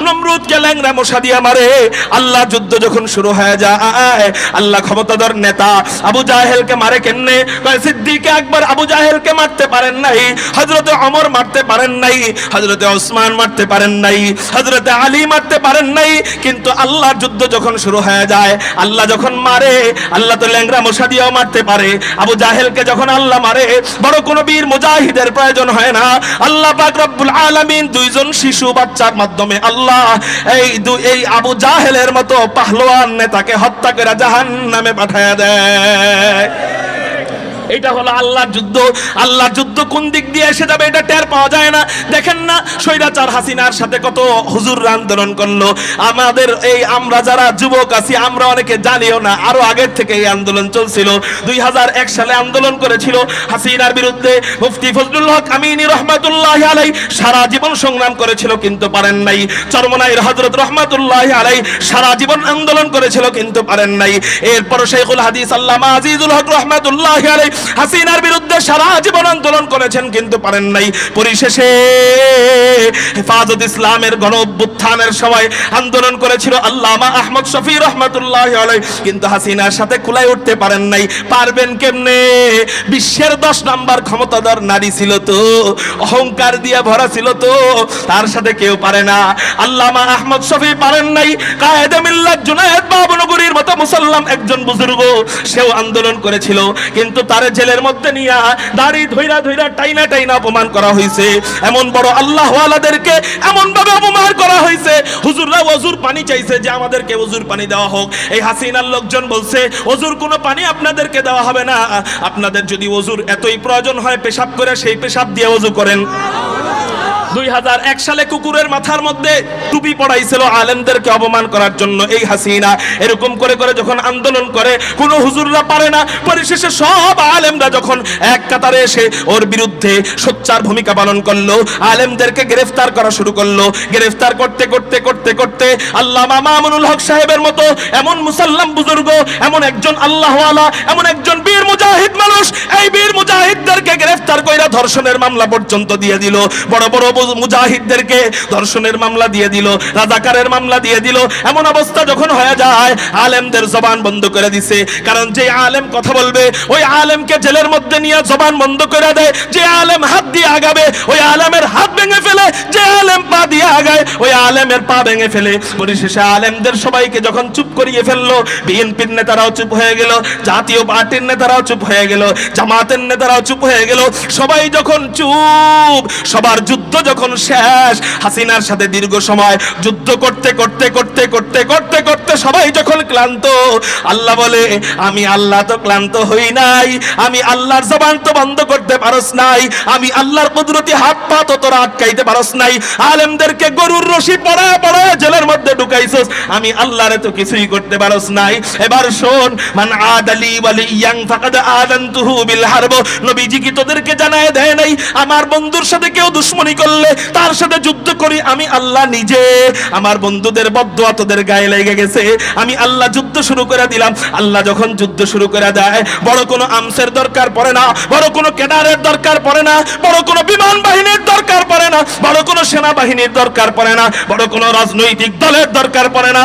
নমরুদকে ল্যাংড়া মশা দিয়ে মারে। আল্লাহ যুদ্ধ যখন শুরু হয়ে যায়, আল্লাহ ক্ষমতাধর নেতা আবু জাহেলকে মারে। কেমনে? সিদ্দিক আকবর আবু জাহেলকে মারতে পারেন নাই, হযরতে ওমর মারতে পারেন নাই, হযরতে ওসমান মারতে পারেন নাই, হযরতে আলী মারতে পারেন নাই। কিন্তু আল্লাহর যুদ্ধ যখন শুরু হয়ে যায়, আল্লাহ যখন মারে, আল্লাহ তো ল্যাংড়া মশা দিয়েও মারতে পারে। আবু জাহেলকে যখন আল্লাহ মারে, বড় কোনো বীর মুজাহিদের প্রয়োজন হয় না। আল্লাহ পাক রব্বুল আলামিন দুইজন শিশু বাচ্চার মাধ্যমে আল্লাহ এই আবু জাহেলের মতো পাহলোয়ান নেতাকে হত্যা করে জাহান্নামে পাঠায়া দেয়। এটা হলো আল্লাহর যুদ্ধ। আল্লাহর যুদ্ধ কোন দিক দিয়ে এসে যাবে এটা টের পাওয়া যায় না। দেখেন না স্বৈরাচার হাসিনার সাথে কত হুজুররা আন্দোলন করলো। আমাদের আমরা যারা যুবক আছি আমরা অনেকে জানিও না, আরো আগের থেকে এই আন্দোলন চলছিল। 2001 সালে আন্দোলন করেছিল হাসিনার বিরুদ্ধে। মুফতি ফজলুল হক আমিনী রহমাতুল্লাহি আলাইহি সারা জীবন সংগ্রাম করেছিল কিন্তু পারেন নাই। চরমনাইর হযরত রহমাতুল্লাহি আলাইহি সারা জীবন আন্দোলন করেছিল কিন্তু পারেন নাই। এরপর শাইখুল হাদিস আল্লামা আজিজুল হক রহমাতুল্লাহি আলাইহি হাসিনার বিরুদ্ধে সারা জীবন আন্দোলন করেছেন কিন্তু পারেন নাই। পরিশেষে হেফাজত ইসলামের গণ অভ্যুত্থানের সময় আন্দোলন করেছিল আল্লামা আহমদ শফি রহমাতুল্লাহি আলাইহি, কিন্তু হাসিনার সাথে কুলায় উঠতে পারেন নাই। পারবেন কেমনে? বিশ্বের 10 নম্বর ক্ষমতাধর নারী ছিল তো, অহংকার দিয়ে ভরা ছিল তো, তার সাথে কেউ পারে না। আল্লামা আহমদ শফি পারেন নাই। কায়েদে মিল্লাত জুনায়েদ বাবনগরীর মতো মুসলমান একজন বুজুর্গ, সেও আন্দোলন করেছিল কিন্তু তার জেলের মধ্যে নিয়া দাড়ি ধইরা ধইরা টাইনা টাইনা অপমান করা হয়েছে। এমন বড় আল্লাহ ওয়ালাদেরকে এমন ভাবে অপমান করা হয়েছে, হুজুররা ওযুর পানি চাইছে যে আমাদেরকে ওযুর পানি দেওয়া হোক। এই হাসিনার লোকজন বলছে ওযুর কোনো পানি আপনাদেরকে দেওয়া হবে না, আপনাদের যদি ওযুর এতই প্রয়োজন হয় পেশাব করে সেই পেশাব দিয়ে ওযু করেন। 2001 সালে কুকুরের মাথার মধ্যে টুপি পড়াইছিল আলেমদেরকে অপমান করার জন্য এই হাসিনা। এরকম করে করে যখন আন্দোলন করে কোনো হুজুররা পারে না, পরিশেষে সব আলেমরা যখন এক কাতারে এসে ওর বিরুদ্ধে সোচ্চার ভূমিকা পালন করলো, আলেমদেরকে গ্রেফতার করা শুরু করলো। গ্রেফতার করতে করতে করতে করতে আল্লামা মামুনুল হক সাহেবের মতো এমন মুসাল্লাম বুজুর্গ, এমন একজন আল্লাহওয়ালা, এমন একজন বীর মুজাহিদ মানুষ, এই বীর মুজাহিদদেরকে গ্রেফতার কইরা ধর্ষণের মামলা পর্যন্ত দিয়ে দিল। বড় বড় মুজাহিদদেরকে ধর্ষণের মামলা দিয়ে দিল, রাজাকারের মামলা দিয়ে দিল। এমন অবস্থা যখন হয়ে যায় আলেমদের জবান বন্ধ করে দিছে। কারণ যে আলেম কথা বলবে ওই আলেমকে জেলের মধ্যে নিয়ে জবান বন্ধ করে দেয়। যে আলেম হাত দিয়ে আগাবে ওই আলেমের হাত ভেঙে ফেলে, যে আলেম পা দিয়ে আগায় ওই আলেমের পা ভেঙে ফেলে। পরিশেষে আলেমদের সবাইকে যখন চুপ করিয়ে ফেললো, বিএনপির নেতারাও চুপ হয়ে গেল, জাতীয় পার্টির নেতারাও চুপ হয়ে গেল, জামাতের নেতারাও চুপ হয়ে গেল। সবাই যখন চুপ, সবার যুদ্ধ যখন শেষ, হাসিনার সাথে দীর্ঘ সময় যুদ্ধ করতে করতে করতে করতে করতে করতে সবাই যখন ক্লান্ত, আল্লাহ বলে আমি আল্লাহ তো ক্লান্ত হই নাই, আমি আল্লাহর জবান তো বন্ধ করতে পারস নাই, আমি আল্লাহর কুদরতি হাত পা তো তোরা আটকাইতে পারস নাই, আলেমদেরকে গরুর রশি পড়ায় পড়ায় জেলের মধ্যে ঢুকাইছস, আমি আল্লাহরে তো কিছুই করতে পারস নাই। এবার শোন, মান আদালি ওয়ালিয়ান ফাকাদ আযানতুহু বিল হারব। নবীজি কি তোদেরকে জানায় দেয় নাই আমার বন্ধুর সাথে কেউ দুশমনি করলে তার সাথে যুদ্ধ করি আমি আল্লাহ নিজে? আমার বন্ধুদের বদদুয়া তোদের গায়ে লেগে গেছে, আমি আল্লাহ যুদ্ধ শুরু করে দিলাম। আল্লাহ যখন যুদ্ধ শুরু করে দেয়, বড় কোনো আমসের দরকার পড়ে না, বড় কোনো ক্যাডারের দরকার পড়ে না, বড় কোনো বিমান বাহিনীর দরকার পড়ে না, বড় কোনো সেনাবাহিনীর দরকার পড়ে না, বড় কোনো রাজনৈতিক দলের দরকার পড়ে না,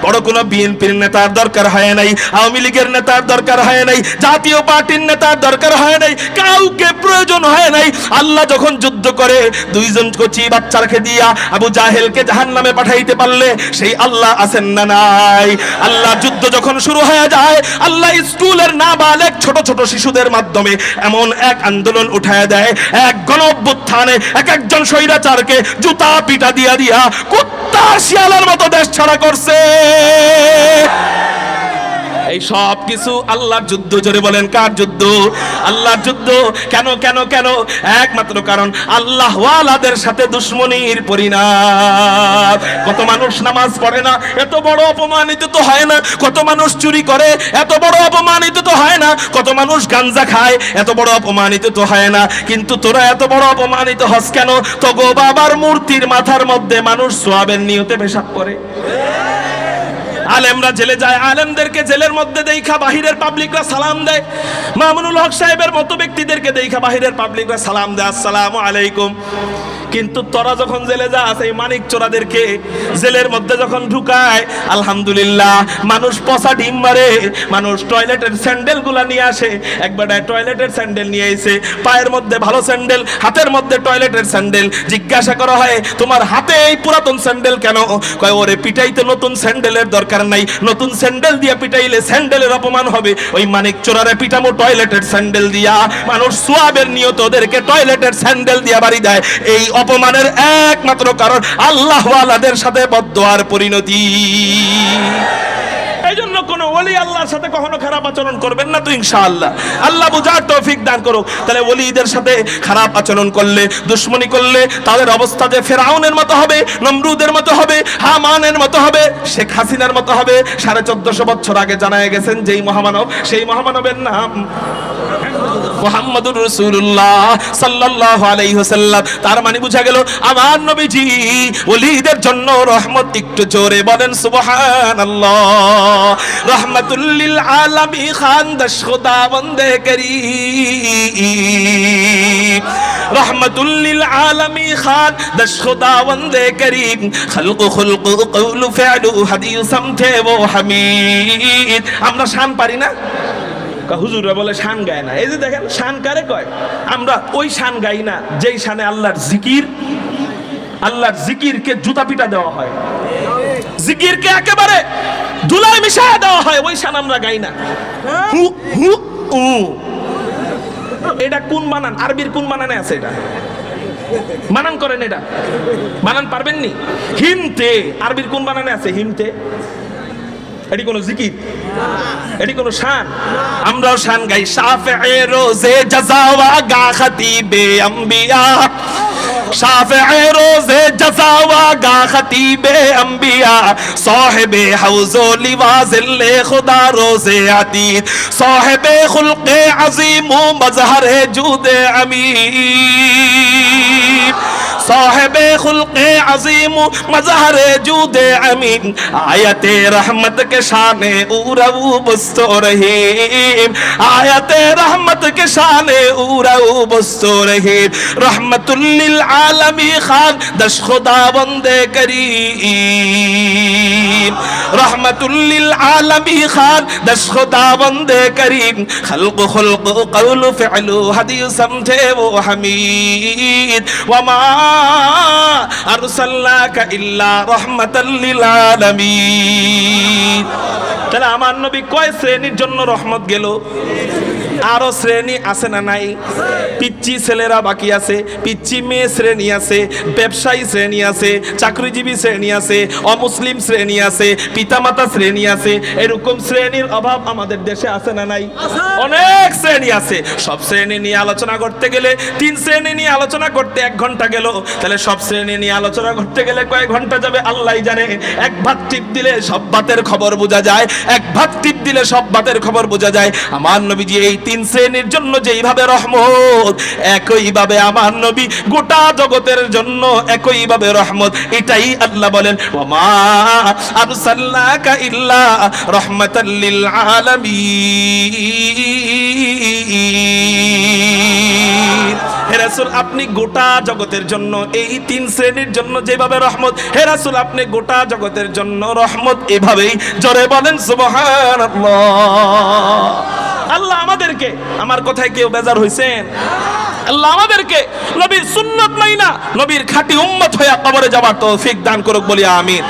বড় কোনো বিএনপির নেতার দরকার হয় নাই, আওয়ামী লীগের নেতার দরকার হয় নাই, জাতীয় পার্টির নেতার দরকার হয় নাই, কাউকে প্রয়োজন হয় নাই। আল্লাহ যখন যুদ্ধ করে দুইজন কচি বাচ্চাকে দিয়া আবু জাহেলকে জাহান্নামে পাঠাইতে পারলে সেই আল্লাহ আছেন না নাই? আল্লাহ যুদ্ধ যখন শুরু হয়ে যায়, আল্লাহ স্কুলের নাবালেগ ছোট ছোট শিশুদের মাধ্যমে এমন এক আন্দোলন উঠায় দেয়, এক গণ অভ্যুত্থানে এক একজন স্বৈরাচারকে জুতা পিটা দিয়া দিয়া কুত্তা শিয়ালের মতো দেশ ছাড়া করছে। এই সব কিছু আল্লাহর যুদ্ধ। জোরে বলেন কার যুদ্ধ? আল্লাহর যুদ্ধ। কেন কেন কেন? একমাত্র কারণ আল্লাহ ওয়ালাদের সাথে দুশমনির পরিণাম। কত মানুষ নামাজ পড়ে না, এত বড় অপমানিত তো হয় না। কত মানুষ চুরি করে, এত বড় অপমানিত তো হয় না। কত মানুষ গাঞ্জা খায়, এত বড় অপমানিত তো হয় না। কিন্তু তোরা এত বড় অপমানিত হস কেন? তো গো বাবার মূর্তির মাথার মধ্যে মানুষ সোয়াবের নিয়তে পেশাব করে। আলেমরা জেলে যায়, আলেমদেরকে জেলের মধ্যে দেখা বাহিরের পাবলিকরা সালাম দেয়। মামুনুল হক সাহেবের মতো ব্যক্তিদেরকে দেখা বাহিরের পাবলিকরা সালাম দেয়, আসসালামু আলাইকুম। কিন্তু তোরা যখন জেলে যাস, এই মানিক চোরাদেরকে জেলের মধ্যে যখন ঢুকায়, আলহামদুলিল্লাহ মানুষ পচা ডিম মারে, মানুষ টয়লেটের স্যান্ডেল গুলা নিয়ে আসে। একবার টয়লেটের স্যান্ডেল নিয়ে এসে পায়ের মধ্যে ভালো স্যান্ডেল, হাতের মধ্যে টয়লেটের স্যান্ডেল। জিজ্ঞাসা করা হয় তোমার হাতে এই পুরাতন স্যান্ডেল কেন? কয় ওরে পিটাইতে নতুন স্যান্ডেলের দরকার দরকার নাই, নতুন স্যান্ডেল দিয়ে পিটাইলে স্যান্ডেলের অপমান হবে, ওই মানিক চোরারে পিটামো টয়লেটের স্যান্ডেল দিয়া। মানুষ সোয়াবের নিয়ত ওদেরকে টয়লেটের স্যান্ডেল দিয়া বাড়ি দেয়, এই অপমানের একমাত্র কারণ আল্লাহ ওয়ালাদের সাথে বদদোয়ার পরিণতি। এই জন্য কোন ওলি আল্লাহর সাথে কখনো খারাপ আচরণ করবেন না তো ইনশাআল্লাহ। আল্লাহ বুঝার তৌফিক দান করুক। তাহলে ওলিদের সাথে খারাপ আচরণ করলে, দুশ্মনী করলে তাদের অবস্থা যে ফেরাউনের মতো হবে, নমরুদের মতো হবে, হামানের মতো হবে, শেখ হাসিনার মতো হবে। 1450 বছর আগে জানায় গেছেন যেই মহামানব, সেই মহামানবের নাম মুহাম্মদুর রাসূলুল্লাহ সাল্লাল্লাহু আলাইহি ওয়াসাল্লাম। তার মানে বুঝা গেল আমার নবীজি ওলিদের জন্য রহমত। একটু জোরে বলেন সুবহানাল্লাহ। রহমাতুল লিল আলামিন খান দশ খুদা বন্দে করিম, রহমাতুল লিল আলামিন খান দশ খুদা বন্দে করিম, খলকু খুলকু কওলু ফি'লু হাদিস সমথে ও হামিদ। আমরা শান পারি না, হুজুররা বলে শান গায় না। এই যে দেখেন শান কারে কয়, আমরা ওই শান গাই না যেই শানে আল্লাহর জিকির, আল্লাহর জিকিরকে জুতা পিটা দেওয়া হয়, জিকিরকে একেবারে ধুলায় মিশায় দেওয়া হয়, ওই শান আমরা গাই না। হু হু উ, এটা কোন বানান? আরবির কোন বানানে আছে? এটা বানান করেন, এটা বানান পারবেননি? হিমতে আরবির কোন বানানে আছে? হিমতে। এটি কোন জিকির? এটি কোন শান? আমরাও শান গাই। শাফিঈ রোজে জাযাওয়া গা খতিবে আম্বিয়া, শাফিঈ রোজে জাযাওয়া গা খতিবে আম্বিয়া, সাহেবে হাউজো লিওয়াজিল্লে খুদা রোজে আতীত, সাহেবে খুলকে আযীম ও মজহরে জুদে আমিন, সাহেবে খুলকে আযীম মজহরে জুদে আমিন, আয়াতে রহমত के शाने उराऊ बस्तो रहीम, आयते रहमत के शाने उराऊ बस्तो रहीम, रहमतुल लिल आलमी खान दश खुदा बंदे करीम, रहमतुल लिल आलमी खान दश खुदा बंदे करीम, खल्क खुल्क कौल फिअलु हदीस समझे वो हमीद, वमा अरसलनाका इल्ला रहमतल लिल आलमीन। তাহলে আমার নবী কয় শ্রেণীর জন্য রহমত গেল? আরো শ্রেণী আছে না নাই? পিচ্চি ছেলেরা বাকি আছে, পিচ্চি মেয়ে শ্রেণী আছে, ব্যবসায়ী শ্রেণী আছে, চাকরিজীবী শ্রেণী আছে, অমুসলিম শ্রেণী আছে, পিতামাতা শ্রেণী আছে। এরকম শ্রেণীর অভাব আমাদের দেশে আছে না নাই? অনেক শ্রেণী আছে। সব শ্রেণী নিয়ে আলোচনা করতে গেলে, 3 শ্রেণী নিয়ে আলোচনা করতে 1 ঘন্টা গেল। তাহলে সব শ্রেণী নিয়ে আলোচনা করতে গেলে কয়েক ঘন্টা যাবে আল্লাহই জানে। এক ভাত টিপ দিলে সব ভাতের খবর বোঝা যায়, এক ভাত টিপ দিলে সব ভাতের খবর বোঝা যায়। আমার নবীজি এই 3 শ্রেণীর জন্য যেইভাবে রহমত, একইভাবে আমার নবী গোটা জগতের জন্য একইভাবে রহমত। এটাই আল্লাহ বলেন ওমা আরসালনাকা ইল্লা রাহমাতাল লিল আলামিন। হে রাসূল আপনি গোটা জগতের জন্য এই 3 শ্রেণীর জন্য যেভাবে রহমত, হে রাসূল আপনি গোটা জগতের জন্য রহমত। এভাবেই জোরে বলেন সুবহানাল্লাহ। আল্লাহ আমাদেরকে, আমার কথায় কেউ বেজার হইছেন? আল্লাহ আমাদেরকে নবীর সুন্নাত মাইনা নবীর খাঁটি উম্মত হয়ে কবরে যাবার তৌফিক দান করুক বলি আমিন।